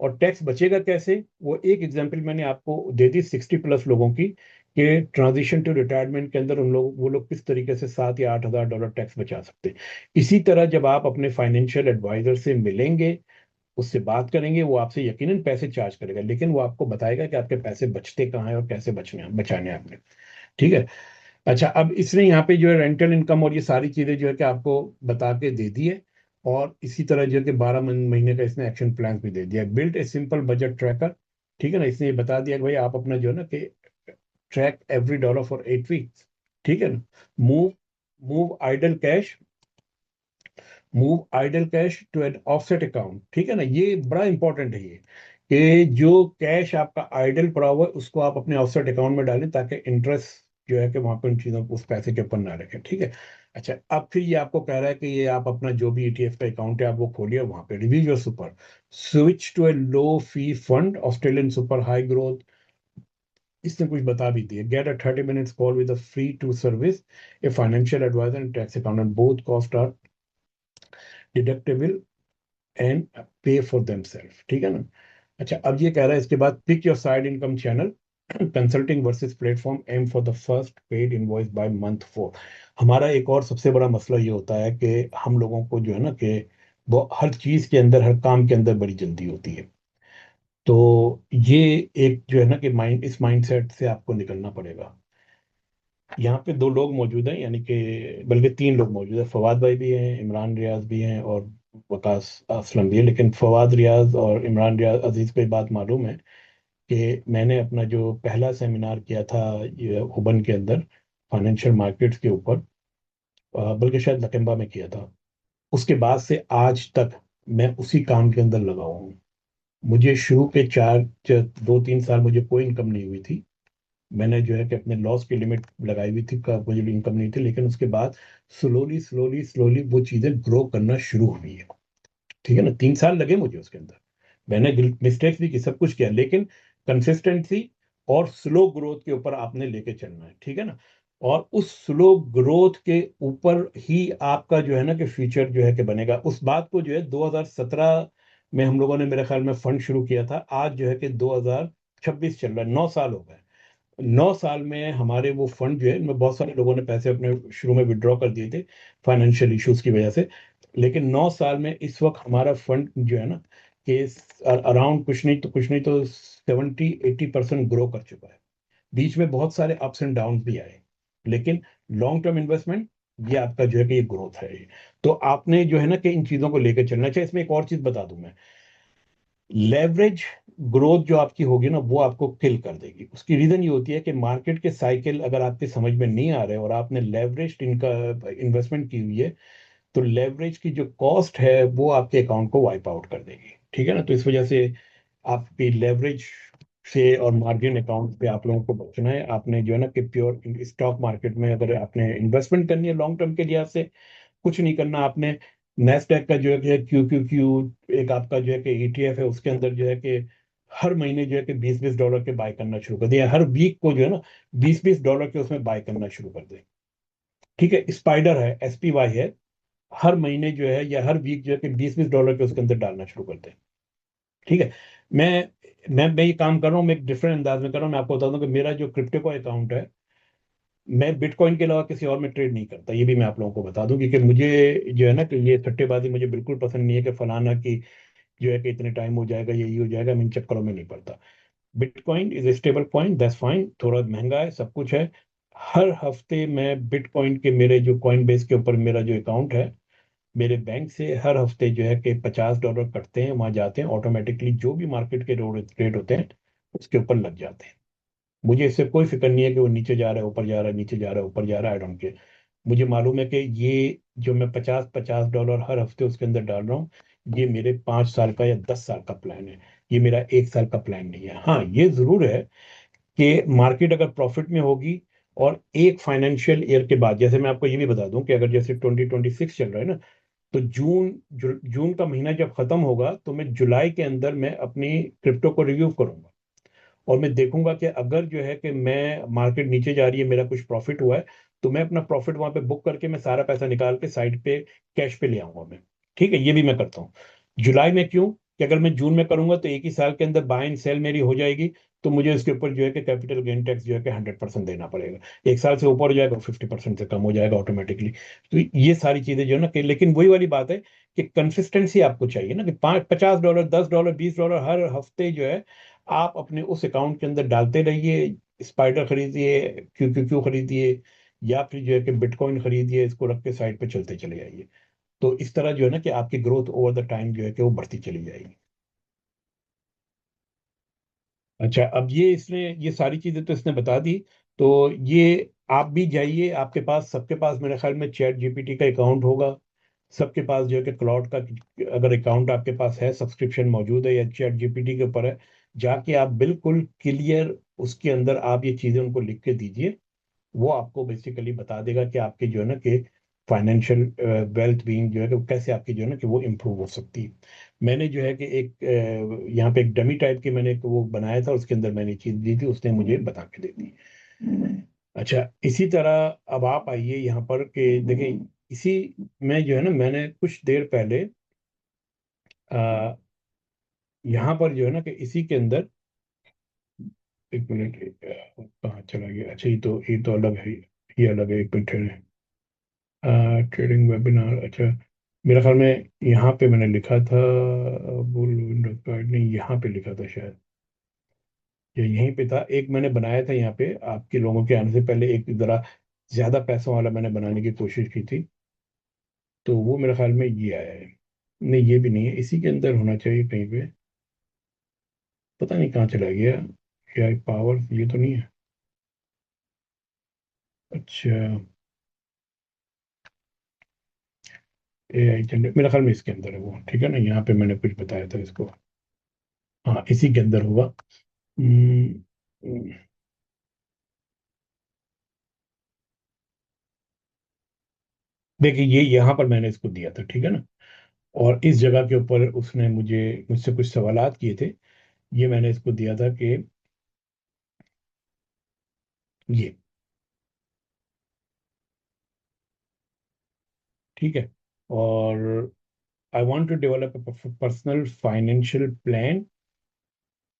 और टैक्स बचेगा कैसे, वो एक एग्जांपल मैंने आपको दे दी 60+ लोगों की, कि ट्रांजिशन टू रिटायरमेंट के अंदर उन लोग वो लोग किस तरीके से $7 या $8 टैक्स बचा सकते हैं। इसी तरह जब आप अपने फाइनेंशियल एडवाइजर से मिलेंगे, उससे बात करेंगे, वो आपसे यकीनन पैसे चार्ज करेगा, लेकिन वो आपको बताएगा कि आपके पैसे बचते कहाँ हैं और कैसे बचाने हैं आपने। ठीक है। अच्छा, अब इसने यहाँ पे जो है रेंटल इनकम और ये सारी चीजें जो है कि आपको बता के दे दी है, और इसी तरह जो है कि 12 महीने का इसने एक्शन प्लान भी दे दिया। Built a simple budget tracker, ठीक है ना, इसने ये बता दिया कि भाई आप अपना जो है ना कि track every dollar for 8 weeks, ठीक है ना। Move move idle cash move idle cash to an offset account, ठीक है ना, ये बड़ा इंपॉर्टेंट है ये, कि जो कैश आपका आइडल पड़ा हुआ है उसको आप अपने ऑफसेट अकाउंट में डालें, ताकि इंटरेस्ट जो है कि वहां पर उन चीजों को उस पैसे के ऊपर ना रखें। ठीक है। अच्छा, अब फिर ये आपको कह रहा है कि ये आप अपना जो भी ईटीएफ का अकाउंट है आप वो खोलिए, वहां पे review your super, switch to a low fee fund, Australian super high growth, इसने कुछ बता भी दिया। Get a 30 minutes call with a free to service, a financial adviser and tax accountant, both cost are deductible and pay for themselves, ठीक है ना। अच्छा, अब ये कह रहा है इसके बाद, pick your side income channel, consulting versus platform, aim for the first paid invoice by month 4। हमारा एक और सबसे बड़ा मसला ये होता है कि हम लोगों को जो है ना कि वो हर चीज के अंदर, हर काम के अंदर बड़ी जल्दी होती है। तो ये एक जो है ना कि इस माइंडसेट से आपको निकलना पड़ेगा। यहाँ पे 2 लोग मौजूद हैं, यानी कि बल्कि 3 लोग मौजूद हैं, फवाद भाई भी हैं, इमरान रियाज भी हैं, और वकास असलम भी है। लेकिन फवाद रियाज और इमरान रियाज अजीज को ये बात मालूम है कि मैंने अपना जो पहला सेमिनार किया था ये ओबन के अंदर, फाइनेंशियल मार्केट्स के ऊपर, बल्कि शायद लकम्बा में किया था, उसके बाद से आज तक मैं उसी काम के अंदर लगा हुआ हूँ। मुझे शुरू के 2-3 साल मुझे कोई इनकम नहीं हुई थी। मैंने जो है कि अपने लॉस की लिमिट लगाई हुई थी, का मुझे इनकम नहीं थी, लेकिन उसके बाद स्लोली स्लोली स्लोली वो चीजें ग्रो करना शुरू हुई है। ठीक है ना, 3 साल लगे मुझे उसके अंदर। मैंने मिस्टेक्स भी की, सब कुछ किया, लेकिन कंसिस्टेंसी और स्लो ग्रोथ के ऊपर आपने लेके चलना है, ठीक है ना। और उस स्लो ग्रोथ के ऊपर ही आपका जो है ना कि फ्यूचर जो है कि बनेगा। उस बात को जो है 2017 में हम लोगों ने मेरे ख्याल में फंड शुरू किया था, आज जो है कि 2026 चल रहा है, 9 साल हो गए। 9 साल में हमारे वो फंड जो है, इनमें बहुत सारे लोगों ने पैसे अपने शुरू में विड्रॉ कर दिए थे फाइनेंशियल इश्यूज की वजह से, लेकिन 9 साल में इस वक्त हमारा फंड जो है ना कि अराउंड कुछ नहीं तो 70-80% ग्रो कर चुका है। बीच में बहुत सारे अप्स एंड डाउन भी आए, लेकिन लॉन्ग टर्म इन्वेस्टमेंट, ये आपका जो है कि ये ग्रोथ है ये। तो आपने जो है ना कि इन चीजों को लेकर चलना चाहिए। इसमें एक और चीज बता दूं मैं, लेवरेज ग्रोथ जो आपकी होगी ना वो आपको किल कर देगी। उसकी रीजन ये होती है कि मार्केट के साइकिल अगर आपके समझ में नहीं आ रहे और आपने लेवरेज इनका इन्वेस्टमेंट की हुई है, तो लेवरेज की जो कॉस्ट है वो आपके अकाउंट को वाइप आउट कर देगी। ठीक है ना, तो इस वजह से आपकी लेवरेज से और मार्जिन अकाउंट पे आप लोगों को बचना है। आपने जो है ना कि प्योर स्टॉक मार्केट में अगर आपने इन्वेस्टमेंट करनी है लॉन्ग टर्म के लिहाज से, कुछ नहीं करना आपने। नेस्डैक का जो है कि क्यू एक आपका जो है कि ईटीएफ है, उसके अंदर जो है कि हर महीने जो है कि 20-20 डॉलर के बाय करना शुरू कर दिया, हर वीक को जो है ना 20-20 डॉलर के उसमें बाय करना शुरू कर दे। ठीक है, स्पाइडर है, एसपीवाई है, हर महीने जो है या हर वीक जो है कि 20-20 डॉलर के उसके अंदर डालना शुरू कर दे। ठीक है। मैं ये काम कर रहा हूँ, मैं एक डिफरेंट अंदाज में कर रहा हूँ। मैं आपको बता दूं कि मेरा जो क्रिप्टो का अकाउंट है, मैं बिटकॉइन के अलावा किसी और में ट्रेड नहीं करता, ये भी मैं आप लोगों को बता दूं, क्योंकि मुझे जो है ना कि ये सट्टेबाजी मुझे बिल्कुल पसंद नहीं है, कि फलाना की जो है कि इतने टाइम हो जाएगा, यही हो जाएगा, मैं इन चक्करों में नहीं पड़ता। Bitcoin is a stable point, that's fine, थोड़ा महंगा है, सब कुछ है। हर हफ्ते मैं बिटकॉइन के, मेरे जो कॉइन बेस के ऊपर मेरा जो अकाउंट है, मेरे बैंक से हर हफ्ते जो है कि $50 कटते हैं, वहां जाते हैं ऑटोमेटिकली, जो भी मार्केट के रेट होते हैं उसके ऊपर लग जाते हैं। मुझे इससे कोई फिक्र नहीं है कि वो नीचे जा रहा है, ऊपर जा रहा है, नीचे जा रहा है, ऊपर जा रहा है, आई डोंट केयर। मुझे मालूम है कि ये जो मैं 50-50 डॉलर हर हफ्ते उसके अंदर डाल रहा हूँ, ये मेरे 5 साल का या 10 साल का प्लान है, ये मेरा 1 साल का प्लान नहीं है। हाँ, ये जरूर है कि मार्केट अगर प्रॉफिट में होगी, और एक फाइनेंशियल ईयर के बाद, जैसे मैं आपको ये भी बता दूं कि अगर जैसे 2026 चल रहा है ना, तो जून का महीना जब खत्म होगा तो मैं जुलाई के अंदर मैं अपनी क्रिप्टो को रिव्यू करूंगा, और मैं देखूंगा कि अगर जो है कि मैं मार्केट नीचे जा रही है, मेरा कुछ प्रॉफिट हुआ है, तो मैं अपना प्रॉफिट वहां पे बुक करके मैं सारा पैसा निकाल के साइड पे कैश पे ले आऊंगा मैं। ठीक है, ये भी मैं करता हूँ। जुलाई में क्यों? कि अगर मैं जून में करूंगा तो एक ही साल के अंदर बाय एंड सेल मेरी हो जाएगी, तो मुझे इसके ऊपर जो है कि कैपिटल गेन टैक्स जो है कि 100% देना पड़ेगा। एक साल से ऊपर हो जाएगा, 50% से कम हो जाएगा ऑटोमेटिकली। तो ये सारी चीजें जो है ना कि, लेकिन वही वाली बात है कि कंसिस्टेंसी आपको चाहिए ना, कि $50, $10, $20 हर हफ्ते जो है आप अपने उस अकाउंट के अंदर डालते रहिए। स्पाइडर खरीदिए, क्यू क्यू क्यू खरीदिए, या फिर जो है कि बिटकॉइन खरीदिए, इसको रख के साइड पे चलते चले जाइए। तो इस तरह जो है ना कि आपकी ग्रोथ ओवर द टाइम जो है कि वो बढ़ती चली जाएगी। अच्छा, अब ये इसने ये सारी चीजें तो इसने बता दी। तो ये आप भी जाइए, आपके पास सबके पास मेरे ख्याल में चैट जीपीटी का अकाउंट होगा। सबके पास जो है कि क्लाउड का अगर अकाउंट आपके पास है, सब्सक्रिप्शन मौजूद है या चैट जीपीटी के ऊपर है, जाके आप बिल्कुल क्लियर उसके अंदर आप ये चीजें उनको लिख के दीजिए। वो आपको बेसिकली बता देगा कि आपके जो है ना कि फाइनेंशियल वेल्थ बीइंग जो है कि वो कैसे आपकी जो है ना कि वो इम्प्रूव हो सकती है। मैंने जो है कि एक यहाँ पे एक डमी टाइप की मैंने एक वो बनाया था, उसके अंदर मैंने चीज दी थी, उसने मुझे बता के दे दी। अच्छा, इसी तरह अब आप आइए यहाँ पर कि देखें, इसी में जो है ना मैंने कुछ देर पहले आ, यहाँ पर जो है ना कि इसी के अंदर, एक मिनट, कहाँ चला गया? अच्छा, ये तो अलग है, ये अलग है, एक मिनट। ट्रेडिंग वेबिनार, अच्छा, मेरा ख्याल में यहाँ पे मैंने लिखा था, बुल विंडो गाइड नहीं, यहाँ पे लिखा था शायद, या यहीं पे था। एक मैंने बनाया था यहाँ पे आपके लोगों के आने से पहले, एक जरा ज्यादा पैसों वाला मैंने बनाने की कोशिश की थी। तो वो मेरे ख्याल में ये आया है। नहीं, ये भी नहीं है, इसी के अंदर होना चाहिए कहीं पे। पता नहीं कहाँ चला गया। क्या पावर, ये तो नहीं है। अच्छा, AI जनरेट, मेरा ख्याल में इसके अंदर है वो, ठीक है ना, यहाँ पे मैंने कुछ बताया था इसको। हाँ, इसी के अंदर होगा। हम्म, देखिए, ये यहाँ पर मैंने इसको दिया था, ठीक है ना। और इस जगह के ऊपर उसने मुझसे कुछ सवालात किए थे। ये मैंने इसको दिया था कि ये, ठीक है। और I want to develop a personal financial plan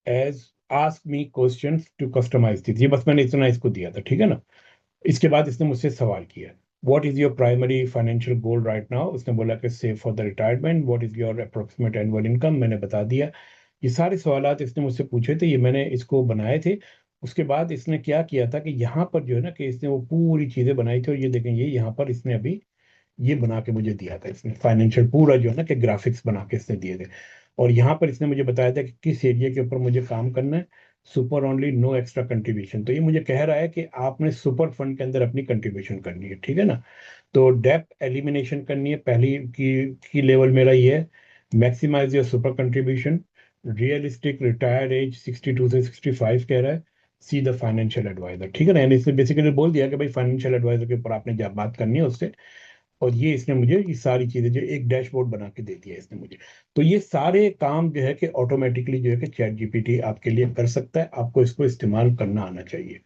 age, ask me questions to customize this. ये बस मैंने इतना इसको दिया था, ठीक है ना। इसके बाद इसने मुझसे सवाल किया, what is your primary financial goal right now. उसने बोला कि save for the retirement, what is your approximate annual income, मैंने बता दिया। ये सारे सवालात इसने मुझसे पूछे थे, ये मैंने इसको बनाए थे। उसके बाद इसने क्या किया था कि यहाँ पर जो है ना कि इसने वो पूरी चीजें बनाई थी, और ये देखें, ये यहाँ पर इसने अभी ये बना के मुझे दिया था इसने, फाइनेंशियल पूरा जो है ना कि ग्राफिक्स बना के इसने दिए थे। और यहाँ पर इसने मुझे बताया था कि किस एरिया के ऊपर मुझे काम करना है। Super only, no extra contribution. तो ये मुझे कह रहा है कि आपने सुपर फंड के अंदर अपनी कंट्रीब्यूशन करनी है, ठीक है ना। तो डेप्थ एलिमिनेशन करनी है, पहली की लेवल मेरा ये है। Maximize your super contribution, realistic retired age 62 से 65 कह रहा है। सी द फाइनेंशियल एडवाइजर, ठीक है ना। यानी इसने बेसिकली बोल दिया कि भाई फाइनेंशियल एडवाइजर के ऊपर आपने जब बात करनी है उससे। और ये इसने मुझे ये सारी चीजें जो एक डैशबोर्ड बना के दे दिया इसने मुझे। तो ये सारे काम जो है कि ऑटोमेटिकली जो है कि चैट जीपीटी आपके लिए कर सकता है, आपको इसको इस्तेमाल करना आना चाहिए।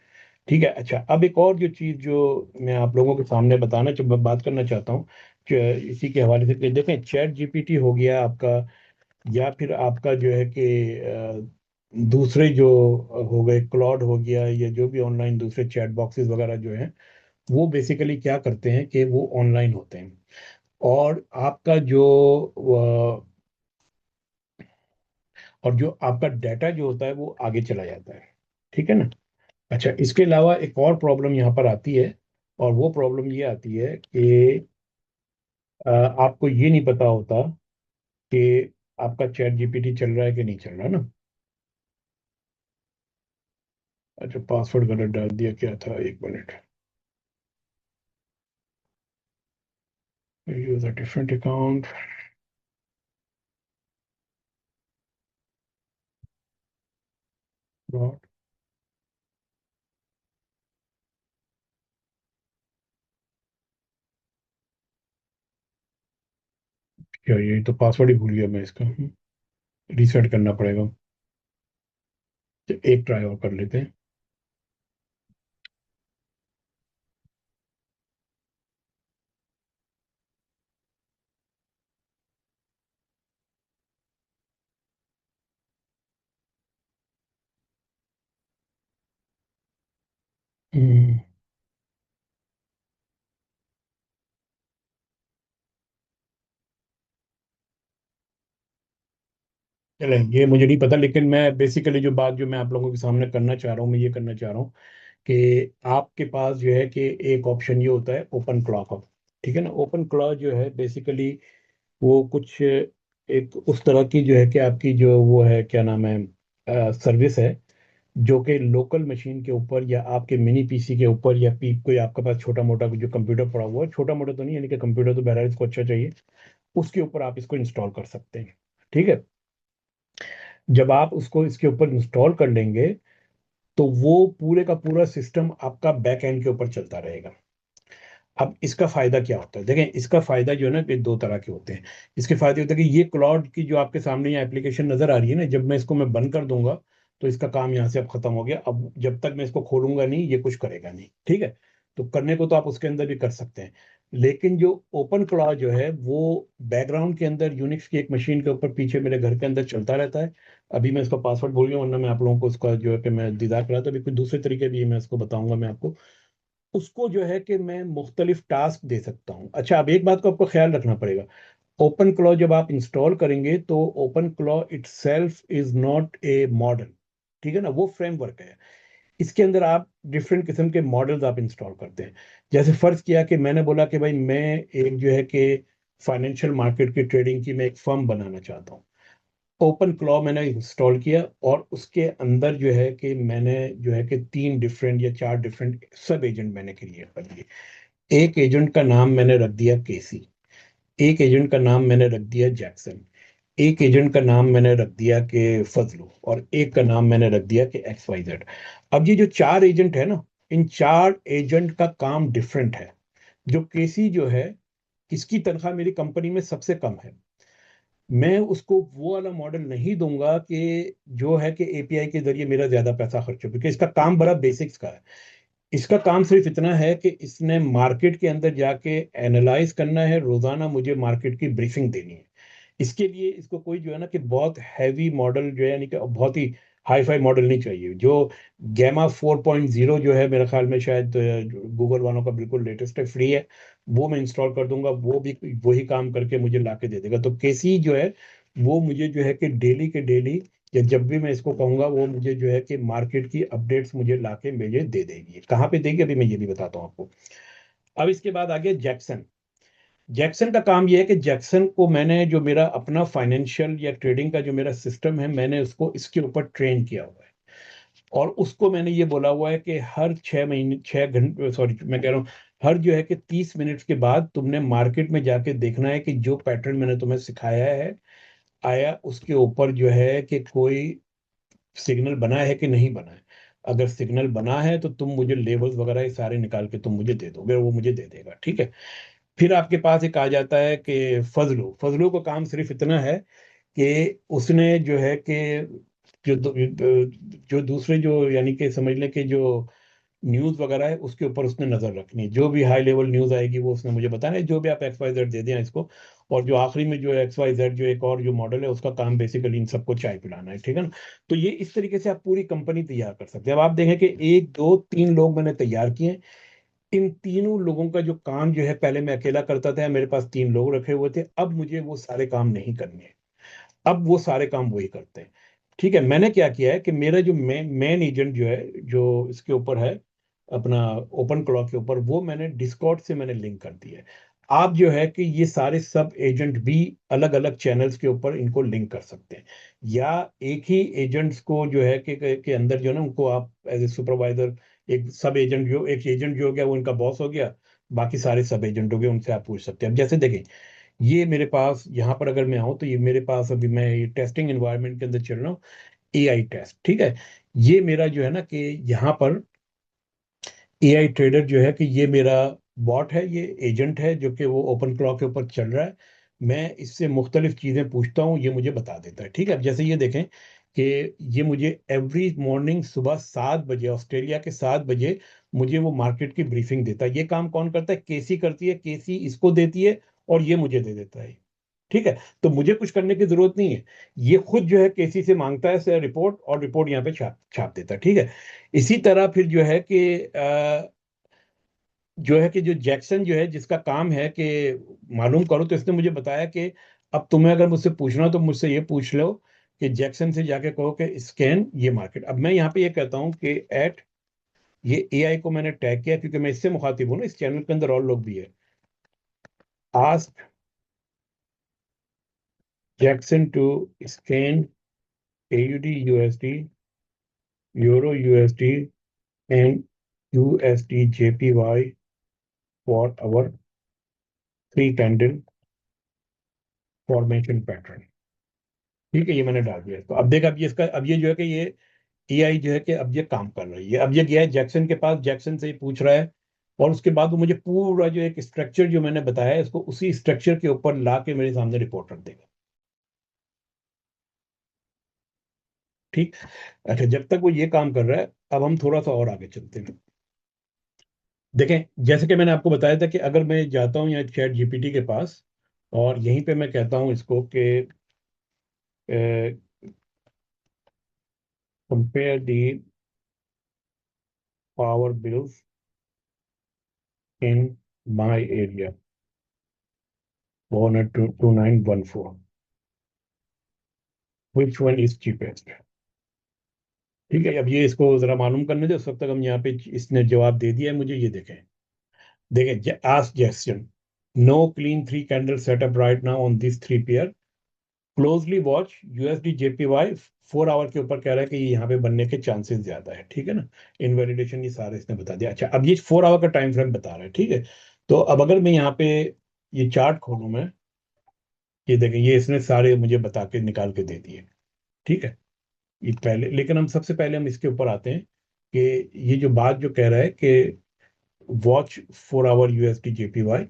ठीक है। अच्छा, अब एक और जो चीज जो मैं आप लोगों के सामने बताना जो मैं बात करना चाहता हूँ, इसी के हवाले से कि देखें, चैट जीपीटी हो गया आपका, या फिर आपका जो है कि दूसरे जो हो गए, क्लॉड हो गया, या जो भी ऑनलाइन दूसरे चैट बॉक्सेस वगैरह जो हैं, वो बेसिकली क्या करते हैं कि वो ऑनलाइन होते हैं। और आपका जो और जो आपका डाटा जो होता है वो आगे चला जाता है, ठीक है ना। अच्छा, इसके अलावा एक और प्रॉब्लम यहाँ पर आती है, और वो प्रॉब्लम ये आती है कि आपको ये नहीं पता होता कि आपका चैट जीपीटी चल रहा है कि नहीं चल रहा ना। अच्छा, पासवर्ड गलत डाल दिया, क्या था, एक minute. Use a different account, क्या, ये तो पासवर्ड ही भूल गया मैं इसका। रीसेट करना पड़ेगा। तो एक ट्राई और कर लेते हैं। चलें, ये मुझे नहीं पता, लेकिन मैं बेसिकली जो बात जो मैं आप लोगों के सामने करना चाह रहा हूँ, मैं ये करना चाह रहा हूँ कि आपके पास जो है कि एक ऑप्शन ये होता है ओपन क्लॉक का। ठीक है ना, ओपन क्लॉक जो है बेसिकली वो कुछ एक उस तरह की जो है कि आपकी जो वो है क्या नाम है सर्विस है, जो कि लोकल मशीन के ऊपर या आपके मिनी पीसी के ऊपर या पीप कोई आपके पास छोटा मोटा जो कंप्यूटर पड़ा हुआ है, छोटा मोटा तो नहीं यानी कि कंप्यूटर तो बहरहाल इसको अच्छा चाहिए, उसके ऊपर आप इसको इंस्टॉल कर सकते हैं। ठीक है, जब आप उसको इसके ऊपर इंस्टॉल कर लेंगे तो वो पूरे का पूरा सिस्टम आपका बैक एंड के ऊपर चलता रहेगा। अब इसका फायदा क्या होता है, देखें इसका फायदा जो है ना कि दो तरह के होते हैं। इसके फायदे होते हैं कि ये क्लाउड की जो आपके सामने ये एप्लीकेशन नजर आ रही है ना, जब मैं इसको मैं बंद कर दूंगा तो इसका काम यहाँ से अब खत्म हो गया। अब जब तक मैं इसको खोलूंगा नहीं ये कुछ करेगा नहीं। ठीक है, तो करने को तो आप उसके अंदर भी कर सकते हैं, लेकिन जो ओपन क्लाउड जो है वो बैकग्राउंड के अंदर यूनिक्स की एक मशीन के ऊपर पीछे मेरे घर के अंदर चलता रहता है। अभी मैं इसका पासवर्ड भूल गया, वरना मैं आप लोगों को उसका जो है कि मैं दीदार करा, तो अभी कुछ दूसरे तरीके भी मैं इसको बताऊंगा मैं आपको। उसको जो है कि मैं मुख्तलिफ टास्क दे सकता हूँ। अच्छा, अब एक बात को आपको ख्याल रखना पड़ेगा, ओपन क्लॉ जब आप इंस्टॉल करेंगे तो OpenClaw itself is not a model. ठीक है ना, वो फ्रेमवर्क है। इसके अंदर आप डिफरेंट किस्म के मॉडल्स आप इंस्टॉल करते हैं। जैसे फर्ज किया कि मैंने बोला कि भाई मैं एक जो है कि फाइनेंशियल मार्केट की ट्रेडिंग की मैं एक फर्म बनाना चाहता हूँ। ओपन क्लॉ मैंने इंस्टॉल किया और उसके अंदर जो है कि मैंने जो है कि तीन डिफरेंट या चार डिफरेंट सब एजेंट मैंने क्रिएट कर दिए। एक एजेंट का नाम मैंने रख दिया केसी, एक एजेंट का नाम मैंने रख दिया जैक्सन, एक एजेंट का नाम मैंने रख दिया कि फजलू, और एक का नाम मैंने रख दिया कि एक्स वाई जेड। अब ये जो चार एजेंट है ना, इन चार एजेंट का काम डिफरेंट है। जो केसी जो है, इसकी तनख्वाह मेरी कंपनी में सबसे कम है। मैं उसको वो वाला मॉडल नहीं दूंगा कि जो है कि एपीआई के जरिए मेरा ज्यादा पैसा खर्च हो, क्योंकि इसका काम बड़ा बेसिक्स का है। इसका काम सिर्फ इतना है कि इसने मार्केट के अंदर जाके एनालाइज करना है, रोजाना मुझे मार्केट की ब्रीफिंग देनी है। इसके लिए इसको कोई जो है ना कि बहुत हैवी मॉडल जो है यानी कि बहुत ही हाई फाई मॉडल नहीं चाहिए। जो गैमा 4.0 जो है मेरे ख्याल में शायद गूगल वालों का बिल्कुल लेटेस्ट है, फ्री है, वो मैं इंस्टॉल कर दूंगा, वो भी वही काम करके मुझे ला के दे देगा। तो केसी जो है वो मुझे जो है कि डेली के डेली या जब भी मैं इसको कहूंगा वो मुझे जो है कि मार्केट की अपडेट्स मुझे ला के मुझे दे देगी। कहाँ पे देगी अभी मैं ये भी बताता हूँ आपको। अब इसके बाद आ गया जैक्सन। जैक्सन का काम यह है कि जैक्सन को मैंने जो मेरा अपना फाइनेंशियल या ट्रेडिंग का जो मेरा सिस्टम है मैंने उसको इसके ऊपर ट्रेन किया हुआ है। और उसको मैंने ये बोला हुआ है कि हर 6 महीने 6 घंटे, सॉरी मैं कह रहा हूँ, हर जो है कि 30 मिनट के बाद तुमने मार्केट में जाके देखना है कि जो पैटर्न मैंने तुम्हें सिखाया है आया उसके ऊपर जो है कि कोई सिग्नल बना है कि नहीं बना है। अगर सिग्नल बना है तो तुम मुझे लेवल्स वगैरह ये सारे निकाल के तुम मुझे दे दोगे, वो मुझे दे देगा। ठीक है, फिर आपके पास एक आ जाता है कि फजलू। फजलू का काम सिर्फ इतना है कि उसने जो है कि जो जो दूसरे जो यानी कि समझ लें कि जो न्यूज़ वगैरह है उसके ऊपर उसने नज़र रखनी है। जो भी हाई लेवल न्यूज़ आएगी वो उसने मुझे बताना है, जो भी आप एक्स वाई जेड दे दें इसको। और जो आखिरी में जो एक्स वाई जेड जो एक और जो मॉडल है उसका काम बेसिकली इन सबको चाय पिलाना है। ठीक है ना, तो ये इस तरीके से आप पूरी कंपनी तैयार कर सकते हैं। अब आप देखें कि एक दो तीन लोग मैंने तैयार किए। इन तीनों लोगों का जो काम जो है, पहले मैं अकेला करता था, मेरे पास तीन लोग रखे हुए थे, अब मुझे वो सारे काम नहीं करने हैं, अब वो सारे काम वही करते हैं। ठीक है, मैंने क्या किया है कि मेरा जो मेन एजेंट जो है जो इसके ऊपर है अपना ओपन क्लॉक के ऊपर, वो मैंने डिस्कॉर्ड से मैंने लिंक कर दिया है। आप जो है कि ये सारे सब एजेंट भी अलग अलग चैनल्स के ऊपर इनको लिंक कर सकते हैं, या एक ही एजेंट्स को जो है के अंदर जो है ना उनको आप एज ए सुपरवाइजर, एक सब एजेंट जो एक एजेंट जो हो गया वो इनका बॉस हो गया, बाकी सारे सब एजेंट हो गए, उनसे आप पूछ सकते हैं। अब जैसे देखें, ये मेरे पास यहाँ पर अगर मैं आऊँ तो ये मेरे पास अभी मैं ये टेस्टिंग एनवायरनमेंट के अंदर चल रहा हूँ, एआई टेस्ट। ठीक है, ये मेरा जो है ना कि यहाँ पर एआई ट्रेडर जो है कि ये मेरा बॉट है, ये एजेंट है जो कि वो ओपन क्लॉक के ऊपर चल रहा है। मैं इससे मुख्तलिफ चीज़ें पूछता हूँ, ये मुझे बता देता है। ठीक है, अब जैसे ये देखें कि ये मुझे एवरी मॉर्निंग सुबह 7 बजे, ऑस्ट्रेलिया के 7 बजे मुझे वो मार्केट की ब्रीफिंग देता है। ये काम कौन करता है, केसी करती है, केसी इसको देती है और ये मुझे दे देता है। ठीक है, तो मुझे कुछ करने की जरूरत नहीं है, ये खुद जो है केसी से मांगता है से रिपोर्ट, और रिपोर्ट यहाँ पे छाप छाप देता है। ठीक है, इसी तरह फिर जो है कि जो जैक्सन जो है जिसका काम है कि मालूम करो, तो इसने मुझे बताया कि अब तुम्हें अगर मुझसे पूछना हो तो मुझसे ये पूछ लो कि जैक्सन से जाके कहो कि स्कैन ये मार्केट। अब मैं यहाँ पे ये कहता हूँ कि एट, ये एआई को मैंने टैग किया क्योंकि मैं इससे मुखातिब हूँ ना, इस चैनल के अंदर और लोग भी है। Ask Jackson to scan AUD USD, euro USD and USD JPY four hour three candle formation pattern. ठीक है, ये मैंने डाल दिया। तो अब देख, अब ये इसका, अब ये जो है कि ये एआई जो है कि अब ये काम कर रही है। अब ये गया है जैक्सन के पास, जैक्सन से ही पूछ रहा है, और उसके बाद वो मुझे पूरा जो एक स्ट्रक्चर जो मैंने बताया है, इसको उसी स्ट्रक्चर के ऊपर ला के मेरे सामने रिपोर्ट रख देगा। ठीक। अच्छा, जब तक वो ये काम कर रहा है, अब हम थोड़ा सा और आगे चलते हैं। देखें, जैसे कि मैंने आपको बताया था कि अगर मैं जाता हूँ यहाँ चैट जीपीटी के पास, और यहीं पे मैं कहता हूँ इसको कि compare the power bills in my area 2914, which one is cheapest. ठीक है, अब ये इसको जरा मालूम करने दे, उस वक्त तक हम यहाँ पे, इसने जवाब दे दिया है मुझे, ये देखें। देखें, ask Jackson, no clean three candle setup right now on this three pair, closely watch USD JPY 4 hour के ऊपर कह रहा है कि ये यहाँ पे बनने के चांसेस ज्यादा है। ठीक है ना, इनवैलिडेशन ये सारे इसने बता दिया। अच्छा, अब ये 4 आवर का टाइम फ्रेम बता रहा है। ठीक है, तो अब अगर मैं यहाँ पे ये चार्ट खोलूँ मैं, ये देखें, ये इसने सारे मुझे बता के निकाल के दे दिए। ठीक है, ये पहले, लेकिन हम सबसे पहले हम इसके ऊपर आते हैं कि ये जो बात जो कह रहा है कि वॉच 4 आवर यूएसडी जेपीवाई,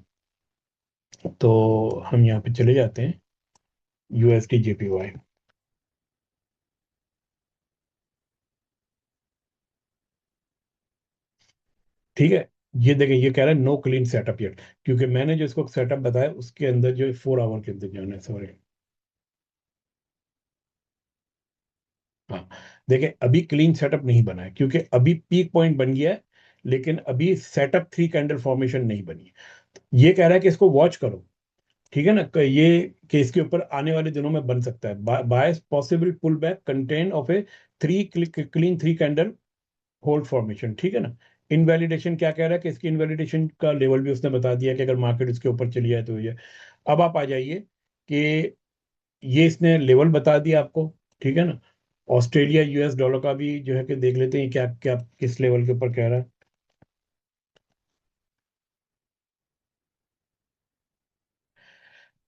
तो हम यहाँ पे चले जाते हैं यूएसडी जेपीवाई। ठीक है, ये देखें, ये कह रहा है नो क्लीन सेटअप येट, क्योंकि मैंने जो इसको सेटअप बताया उसके अंदर जो 4 आवर के अंदर जाना है, सॉरी। हाँ, देखें, अभी क्लीन सेटअप नहीं बना है क्योंकि अभी पीक पॉइंट बन गया है, लेकिन अभी सेटअप थ्री कैंडल फॉर्मेशन नहीं बनी है। ये कह रहा है कि इसको वॉच करो। ठीक है ना, ये कि इसके ऊपर आने वाले दिनों में बन सकता है bias possible pull back contain of a three clean three candle hold formation. ठीक है ना, इनवैलिडेशन क्या कह रहा है कि इसकी इनवैलिडेशन का लेवल भी उसने बता दिया कि अगर मार्केट इसके ऊपर चली जाए तो ये। अब आप आ जाइए कि ये इसने लेवल बता दिया आपको। ठीक है ना, ऑस्ट्रेलिया यूएस डॉलर का भी जो है कि देख लेते हैं क्या क्या किस लेवल के ऊपर कह रहा है।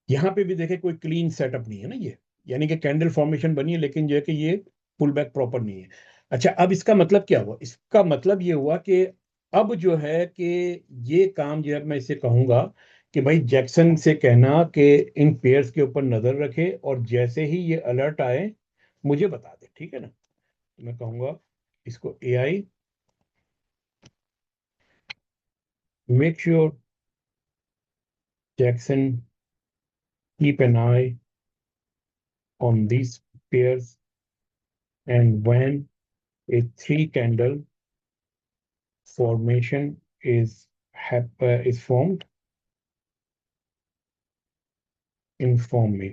यहाँ पे भी देखे, कोई क्लीन सेटअप नहीं है ना ये, यानी कि कैंडल फॉर्मेशन बनी है लेकिन जो है कि ये पुल बैक प्रॉपर नहीं है। अच्छा, अब इसका मतलब क्या हुआ? इसका मतलब ये हुआ कि अब जो है कि ये काम जो है, मैं इसे कहूंगा कि भाई जैक्सन से कहना कि इन पेयर्स के ऊपर नजर रखे, और जैसे ही ये अलर्ट आए मुझे बता दे। ठीक है ना, मैं कहूंगा इसको AI make sure Jackson keep an I on these pairs, and when a three candle formation is formed, inform me।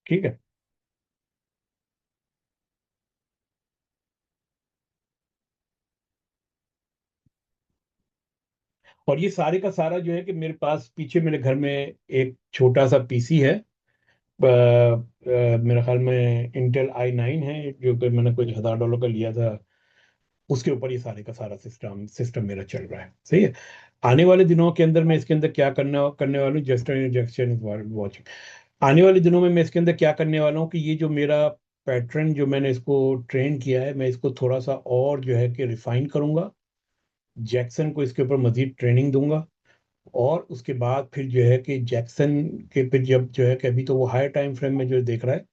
ठीक है, और ये सारे का सारा जो है कि मेरे पास पीछे मेरे घर में एक छोटा सा पीसी है, मेरे ख्याल में इंटेल i9 है, जो कि मैंने कुछ $1000 का लिया था। उसके ऊपर ये सारे का सारा सिस्टम सिस्टम मेरा चल रहा है। सही है, आने वाले दिनों के अंदर मैं इसके अंदर क्या करने वाला हूँ, जस्ट इंजेक्शन वॉचिंग। आने वाले दिनों में मैं इसके अंदर क्या करने वाला हूँ कि ये जो मेरा पैटर्न जो मैंने इसको ट्रेन किया है, मैं इसको थोड़ा सा और जो है कि रिफाइन करूंगा, जैक्सन को इसके ऊपर मजीद ट्रेनिंग दूंगा, और उसके बाद फिर जो है कि जैक्सन के फिर जब जो है कि अभी तो वो हायर टाइम फ्रेम में जो देख रहा है,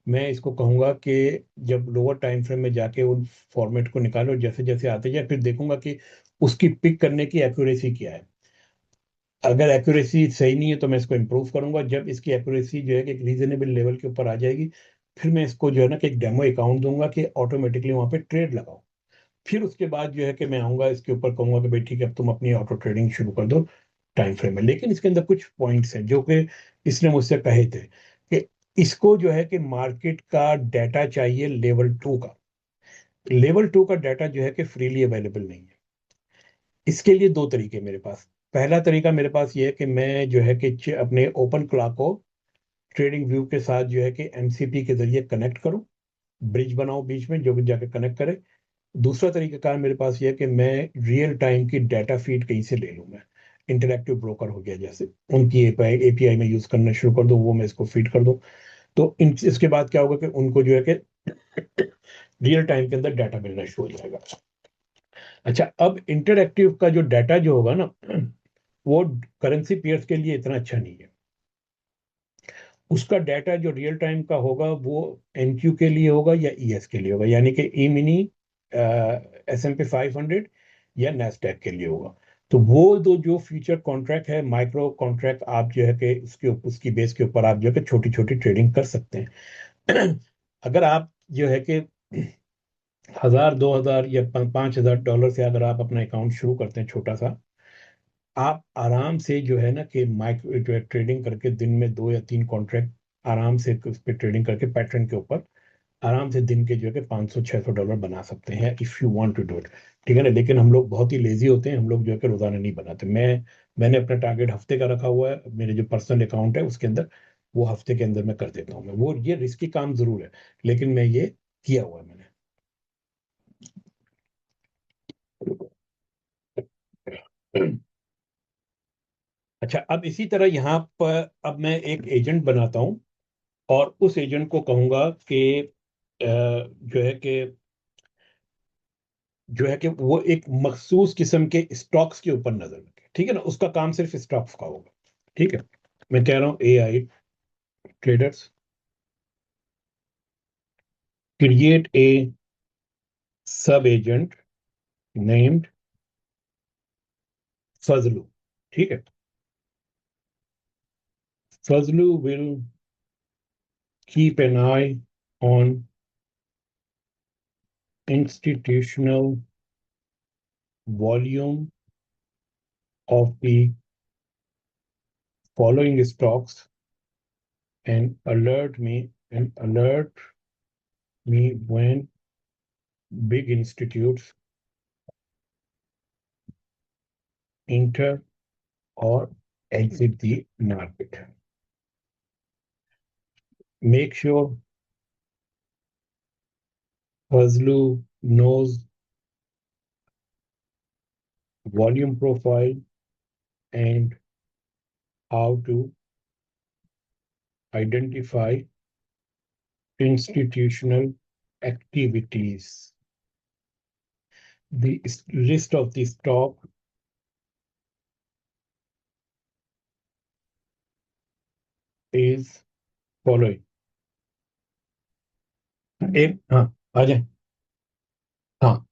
मैं इसको कहूंगा कि जब लोअर टाइम फ्रेम में जाके उन फॉर्मेट को निकालो, जैसे जैसे आते जाए, फिर देखूंगा कि उसकी पिक करने की एक्यूरेसी क्या है। अगर एक्यूरेसी सही नहीं है तो मैं इसको इम्प्रूव करूंगा। जब इसकी एक्यूरेसी जो है कि एक रीजनेबल लेवल के ऊपर आ जाएगी, फिर मैं इसको जो है ना कि एक डेमो अकाउंट दूंगा कि ऑटोमेटिकली वहां पे ट्रेड लगाओ। फिर उसके बाद जो है कि मैं आऊंगा इसके ऊपर, कहूंगा कि भाई ठीक है, अब तुम अपनी ऑटो ट्रेडिंग शुरू कर दो टाइम फ्रेम में। लेकिन इसके अंदर कुछ पॉइंट्स हैं जो कि इसने मुझसे कहे थे कि इसको जो है कि मार्केट का डाटा चाहिए लेवल 2 का। लेवल 2 का डाटा जो है कि फ्रीली अवेलेबल नहीं है। इसके लिए दो तरीके मेरे पास। पहला तरीका मेरे पास ये है कि मैं जो है कि अपने ओपन क्लॉक को ट्रेडिंग व्यू के साथ जो है कि एमसीपी के जरिए कनेक्ट करूं, ब्रिज बनाऊं बीच में जो भी जाके कनेक्ट करे। दूसरा तरीकाकार मेरे पास ये है कि मैं रियल टाइम की डाटा फीड कहीं से ले लूं। मैं इंटरैक्टिव ब्रोकर हो गया जैसे, उनकी एपीआई में यूज करना शुरू कर दूं, वो मैं इसको फीड कर दूं। तो इसके बाद क्या होगा कि उनको जो है कि रियल टाइम के अंदर डाटा मिलना शुरू हो जाएगा। अच्छा, अब इंटरएक्टिव का जो डाटा जो होगा ना, वो करेंसी पेयर्स के लिए इतना अच्छा नहीं है। उसका डाटा जो रियल टाइम का होगा वो एनक्यू के लिए होगा या ईएस के लिए होगा, यानी कि ई मिनी, S&P 500 या नेस्डैक के लिए होगा। तो वो दो जो फ्यूचर कॉन्ट्रैक्ट है, माइक्रो कॉन्ट्रैक्ट, आप जो है कि उसकी बेस के ऊपर आप जो है कि छोटी छोटी ट्रेडिंग कर सकते हैं। अगर आप जो है कि 1,000 2,000 या $5,000 से अगर आप अपना अकाउंट शुरू करते हैं छोटा सा, आप आराम से जो है ना कि माइक्रो जो है ट्रेडिंग करके दिन में 2 या 3 कॉन्ट्रैक्ट आराम से उस पर ट्रेडिंग करके पैटर्न के ऊपर आराम से दिन के जो है कि $500 600 बना सकते हैं if you want to do it. ठीक है ना, लेकिन हम लोग बहुत ही लेजी होते हैं, हम लोग जो है कि रोजाना नहीं बनाते। मैंने अपना टारगेट हफ्ते का रखा हुआ है, मेरे जो पर्सनल अकाउंट है उसके अंदर वो हफ्ते के अंदर मैं कर देता हूँ। मैं वो ये रिस्की काम जरूर है, लेकिन मैं ये किया हुआ है मैंने। अच्छा, अब इसी तरह यहाँ पर अब मैं एक एजेंट बनाता हूँ और उस एजेंट को कहूंगा कि जो है कि वो एक मखसूस किस्म के स्टॉक्स के ऊपर नजर रखे। ठीक है ना, उसका काम सिर्फ स्टॉक्स का होगा। ठीक है, मैं कह रहा हूँ AI ट्रेडर्स क्रिएट ए सब एजेंट नेम्ड फजलू। ठीक है, Fazlu will keep an I on institutional volume of the following stocks and alert me when big institutes enter or exit the market. Make sure Fazlu knows volume profile and how to identify institutional activities. The list of the stock is following. एक, हाँ, आ जाए। हाँ,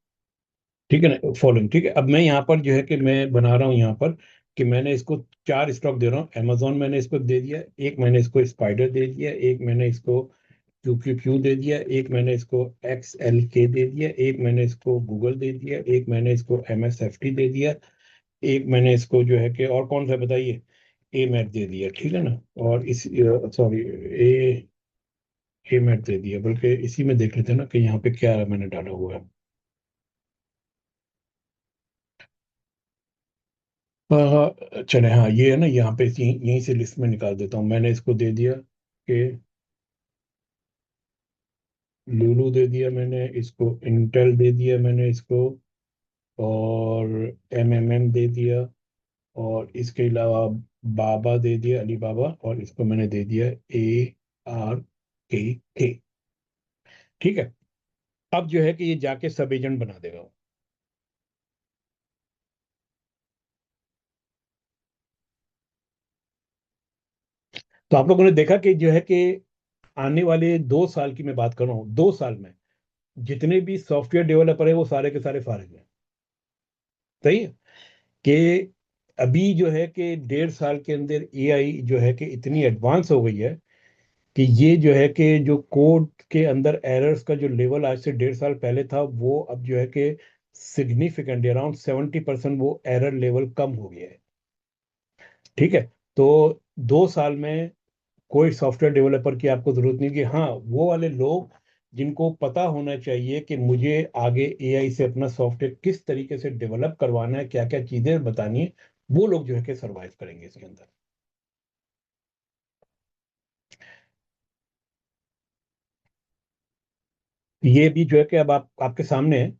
ठीक है ना, फॉलोइंग। ठीक है, अब मैं यहाँ पर जो है कि मैं बना रहा हूँ यहाँ पर कि मैंने इसको 4 स्टॉक दे रहा हूँ। अमेजोन मैंने इसको दे दिया, एक मैंने इसको स्पाइडर दे दिया, एक मैंने इसको QQQ दे दिया, एक मैंने इसको XLK दे दिया, एक मैंने इसको गूगल दे दिया, एक मैंने इसको MSFT दे दिया, एक मैंने इसको जो है कि और कौन सा बताइए, ए मैट दे दिया। ठीक है ना, और इस सॉरी ए ए मैट दे दिया, बल्कि इसी में देख लेते हैं ना कि यहाँ पे क्या मैंने डाला हुआ है। चले, हाँ ये है ना, यहाँ पे यहीं से लिस्ट में निकाल देता हूँ। मैंने इसको दे दिया कि लूलू दे दिया, मैंने इसको इंटेल दे दिया, मैंने इसको और MMM दे दिया, और इसके अलावा बाबा दे दिया, अली बाबा, और इसको मैंने दे दिया ARKK। ठीक है, अब जो है कि ये जाके सब एजेंट बना देगा। तो आप लोगों ने देखा कि जो है कि आने वाले 2 साल की मैं बात कर रहा हूँ, 2 साल में जितने भी सॉफ्टवेयर डेवलपर है वो सारे के सारे फारिग हैं। सही है कि अभी जो है कि 1.5 साल के अंदर AI जो है कि इतनी एडवांस हो गई है कि ये जो है कि जो कोड के अंदर एरर्स का जो लेवल आज से 1.5 साल पहले था, वो अब जो है कि सिग्निफिकेंट अराउंड 70% वो एरर लेवल कम हो गया है। ठीक है, तो 2 साल में कोई सॉफ्टवेयर डेवलपर की आपको जरूरत नहीं कि हाँ, वो वाले लोग जिनको पता होना चाहिए कि मुझे आगे एआई से अपना सॉफ्टवेयर किस तरीके से डेवलप करवाना है, क्या क्या चीजें बतानी है, वो लोग जो है कि सरवाइव करेंगे इसके अंदर। ये भी जो है कि अब आप आपके सामने है।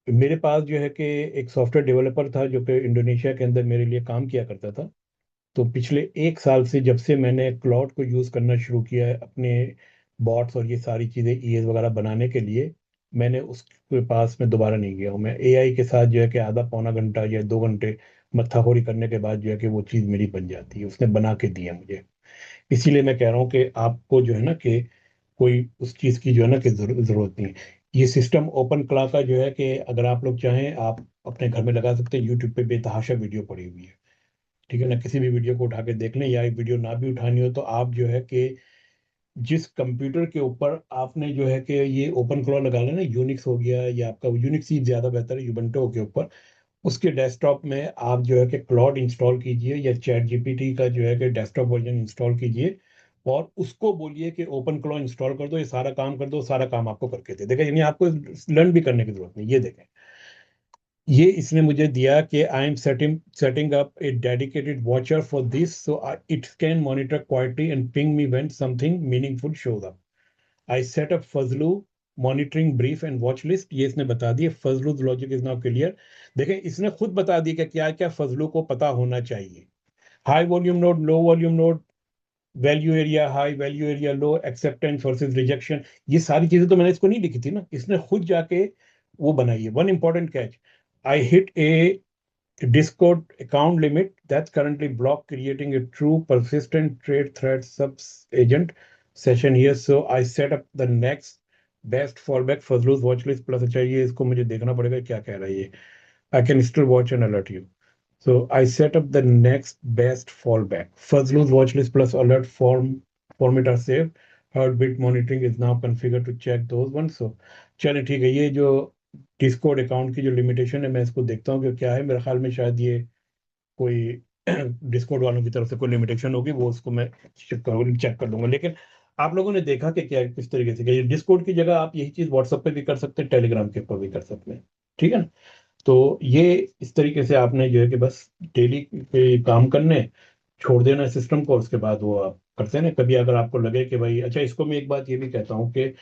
मेरे पास जो है कि एक सॉफ्टवेयर डेवलपर था जो कि इंडोनेशिया के अंदर मेरे लिए काम किया करता था। तो पिछले 1 साल से जब से मैंने क्लाउड को यूज़ करना शुरू किया है अपने बॉट्स और ये सारी चीज़ें ईएस वगैरह बनाने के लिए, मैंने उसके पास में दोबारा नहीं गया हूँ। मैं एआई के साथ जो है कि आधा पौना घंटा या 2 घंटे मत्थाहोरी करने के बाद जो है कि वो चीज़ मेरी बन जाती है, उसने बना के दी है मुझे। इसीलिए मैं कह रहा हूँ कि आपको जो है ना कि कोई उस चीज़ की जो है ना कि ज़रूरत नहीं है। ये सिस्टम ओपन क्ला का जो है कि अगर आप लोग चाहें, आप अपने घर में लगा सकते हैं। यूट्यूब पे बेतहाशा वीडियो पड़ी हुई है, ठीक है ना। किसी भी वीडियो को उठा के देख लें, या एक वीडियो ना भी उठानी हो तो आप जो है कि जिस कंप्यूटर के ऊपर आपने जो है कि ये ओपन क्लॉ लगा लेना, यूनिक्स हो गया या आपका यूनिक्स ही ज़्यादा बेहतर है, यूबंटो के ऊपर, उसके डेस्कटॉप में आप जो है कि क्लॉड इंस्टॉल कीजिए या चैट जीपीटी का जो है कि डेस्कटॉप वर्जन इंस्टॉल कीजिए, और उसको बोलिए कि ओपन क्लॉ इंस्टॉल कर दो, ये सारा काम कर दो, सारा काम आपको करके दे देगा। यानी आपको लर्न भी करने की जरूरत नहीं। ये देखें, ये इसने मुझे दिया कि I am setting up A dedicated watcher for this so it can monitor quality and ping me when something meaningful shows up. I set up Fazlu monitoring brief and watch list, ये इसने बता दिया। Fazlu logic is now clear. देखें, इसने खुद बता दिया कि क्या क्या फजलू को पता होना चाहिए। High volume node, low volume node, value area high, value area low, acceptance versus rejection, ये सारी चीजें तो मैंने इसको नहीं लिखी थी ना, इसने खुद जाके वो बनाई है। One important catch, I hit A Discord account limit that's currently blocked, creating a true persistent trade thread subs agent session here. So I set up the next best fallback Fazlus watch list plus। अच्छा, ये इसको मुझे देखना पड़ेगा क्या कह रहा है ये। I can still watch and alert you. So I set up the next best fallback. Fazlus watch list plus alert format are saved. Heartbeat monitoring is now configured to check those ones. So चलिए ठीक है, ये जो डिस्कॉर्ड अकाउंट की जो लिमिटेशन है, मैं इसको देखता हूँ कि क्या है। मेरे ख्याल में शायद ये कोई डिस्कॉर्ड वालों की तरफ से कोई लिमिटेशन होगी, वो उसको मैं चेक कर लूंगा। लेकिन आप लोगों ने देखा कि क्या किस तरीके से, कि डिस्कॉर्ड की जगह आप यही चीज व्हाट्सएप पे भी कर सकते हैं, टेलीग्राम के ऊपर भी कर सकते हैं, ठीक है ना। तो ये इस तरीके से आपने जो है कि बस डेली पे काम करने छोड़ देना सिस्टम को, उसके बाद वो आप करते हैं ना। कभी अगर आपको लगे कि भाई, अच्छा, इसको मैं एक बात ये भी कहता हूँ कि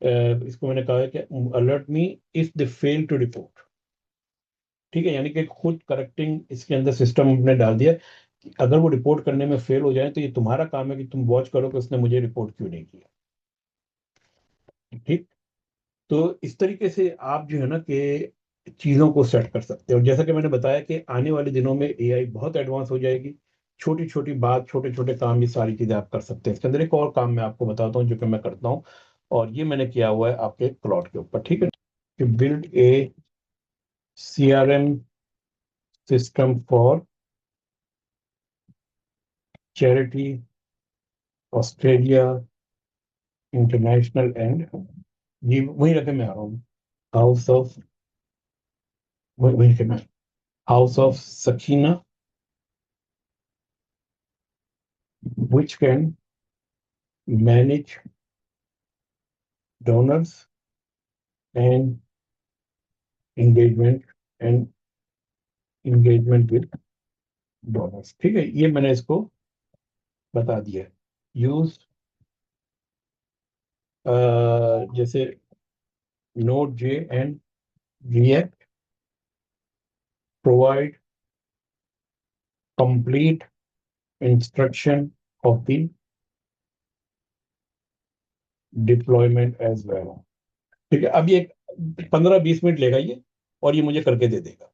इसको मैंने कहा है कि alert me if they fail to report, ठीक है। यानी कि खुद करेक्टिंग इसके अंदर सिस्टम ने डाल दिया कि अगर वो रिपोर्ट करने में फेल हो जाए तो ये तुम्हारा काम है कि तुम वॉच करो कि उसने मुझे रिपोर्ट क्यों नहीं किया, ठीक। तो इस तरीके से आप जो है ना कि चीज़ों को सेट कर सकते हो। और जैसा कि मैंने बताया कि आने वाले दिनों में एआई बहुत एडवांस हो जाएगी। छोटी छोटी बात, छोटे छोटे काम, ये सारी चीज़ें आप कर सकते हैं। इसके अंदर एक और काम मैं आपको बताता हूँ जो कि मैं करता हूँ, और ये मैंने किया हुआ है आपके क्लाउड के ऊपर, ठीक है। कि build a CRM system for charity Australia international and, ये वही रखे मैं आ रहा हूँ। हाउस ऑफ, वही वही रखे मैं, house of Sakina, which can manage donors and engagement and engagement with donors, ठीक है। ये मैंने इसको बता दिया है। यूज जैसे Node J and React, provide complete instruction of the deployment as well, ठीक है। अब ये 15-20 मिनट लेगा ये, और ये मुझे करके दे देगा।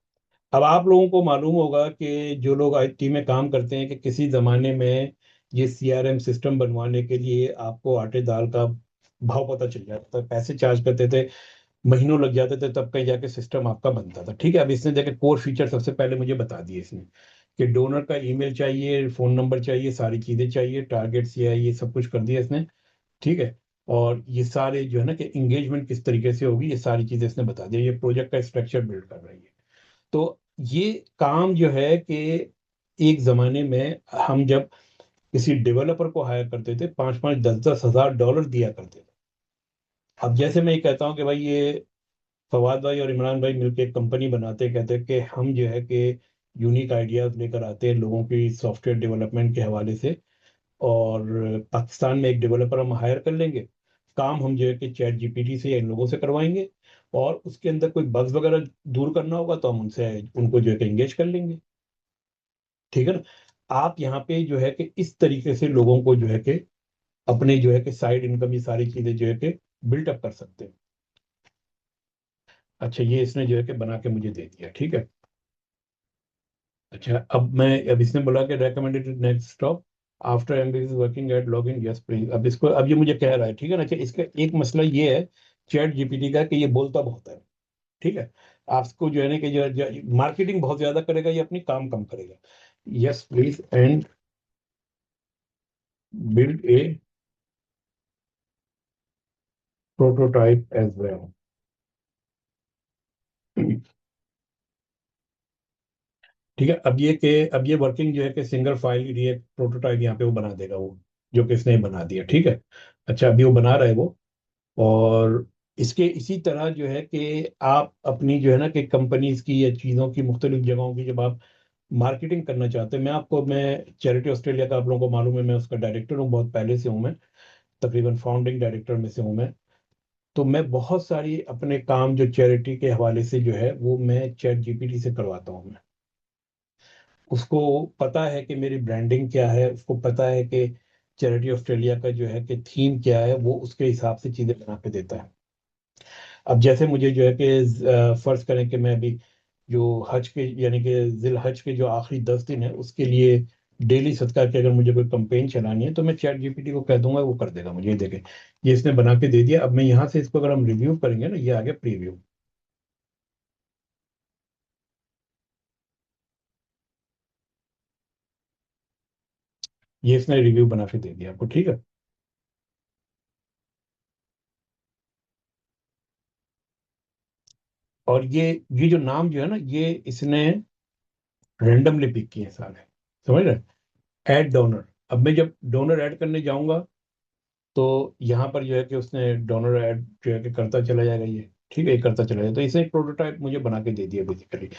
अब आप लोगों को मालूम होगा कि जो लोग आईटी में काम करते हैं कि किसी जमाने में ये सीआरएम सिस्टम बनवाने के लिए आपको आटे दाल का भाव पता चल जाता था, पैसे चार्ज करते थे, महीनों लग जाते थे, तब कहीं जाके सिस्टम आपका बनता था, ठीक है। अब इसने देखे कोर फीचर सबसे पहले मुझे बता दिए इसने, कि डोनर का ईमेल चाहिए, फोन नंबर चाहिए, सारी चीजें चाहिए, टारगेट्स ये सब कुछ कर दिया इसने, ठीक है। और ये सारे जो है ना कि इंगेजमेंट किस तरीके से होगी, ये सारी चीजें इसने बता दिया। ये प्रोजेक्ट का स्ट्रक्चर बिल्ड कर रही है। तो ये काम जो है कि एक जमाने में हम जब किसी डेवलपर को हायर करते थे, 5-5, 10-10 हज़ार डॉलर दिया करते थे। अब जैसे मैं ये कहता हूँ कि भाई ये फवाद भाई और इमरान भाई मिलकर एक कंपनी बनाते, कहते हैं कि हम जो है कि यूनिक आइडियाज लेकर आते हैं लोगों की सॉफ्टवेयर डेवलपमेंट के हवाले से, और पाकिस्तान में एक डेवलपर हम हायर कर लेंगे, काम हम जो है कि चैट जीपीटी से या इन लोगों से करवाएंगे, और उसके अंदर कोई बग्स वगैरह दूर करना होगा तो हम उनसे उनको जो है कि एंगेज कर लेंगे। ठीक है ना। आप यहाँ पे जो है कि इस तरीके से लोगों को जो है कि अपने जो है कि साइड इनकम, ये सारी चीजें जो है कि बिल्टअप कर सकते हैं। अच्छा, ये इसने जो है कि बना के मुझे दे दिया, ठीक है। अच्छा, अब इसने बोला कि recommended next stop after MBC working at log in, yes please. अब ये मुझे कह रहा है, ठीक है ना। अच्छा, इसका एक मसला ये है चैट जीपीटी का कि ये बोलता बहुत है, ठीक है। आपको जो है ना कि जो मार्केटिंग बहुत ज्यादा करेगा, ये अपनी काम कम करेगा। Yes please and build a prototype as well. ठीक है। अब ये वर्किंग जो है कि सिंगल फाइल ये प्रोटोटाइप यहाँ पे वो बना देगा, वो जो कि इसने बना दिया, ठीक है। अच्छा, अभी वो बना रहा है वो। और इसके इसी तरह जो है कि आप अपनी जो है ना कि कंपनीज की या चीज़ों की मुख्तलिफ जगहों की जब आप मार्केटिंग करना चाहते हैं, मैं चैरिटी ऑस्ट्रेलिया का आप लोगों को मालूम है, मैं उसका डायरेक्टर हूँ, बहुत पहले से हूँ मैं, तकरीबन फाउंडिंग डायरेक्टर में से हूँ मैं। तो मैं बहुत सारी अपने काम जो चैरिटी के हवाले से जो है वो मैं चैट जीपीटी से करवाता हूँ मैं। उसको पता है कि मेरी ब्रांडिंग क्या है, उसको पता है कि चैरिटी ऑस्ट्रेलिया का जो है कि थीम क्या है, वो उसके हिसाब से चीज़ें बना के देता है। अब जैसे मुझे जो है कि फर्ज करें कि मैं अभी जो हज के यानी कि जिल हज के जो आखिरी 10 दिन है उसके लिए डेली सदका की अगर मुझे कोई कंपेन चलानी है, तो मैं चैट जीपीटी को कह दूंगा, वो कर देगा मुझे। ये देखे, ये इसने बना के दे दिया। अब मैं यहाँ से इसको अगर हम रिव्यू करेंगे ना, ये आ गया प्रीव्यू। ये इसने रिव्यू बना के दे दिया आपको, ठीक है। और ये जो नाम जो है ना, ये इसने रेंडमली पिक किए हैं सारे, समझ रहे। Add donor. अब मैं जब डोनर ऐड करने जाऊंगा तो यहाँ पर जो है कि उसने डोनर ऐड जो है कि करता चला जाएगा, ये ठीक है, ये करता चला जाएगा। तो इसे एक प्रोटोटाइप मुझे बना के दे दिया बेसिकली।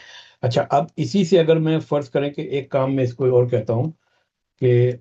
अच्छा, अब इसी से अगर मैं फर्ज करें कि एक काम में इसको और कहता हूँ कि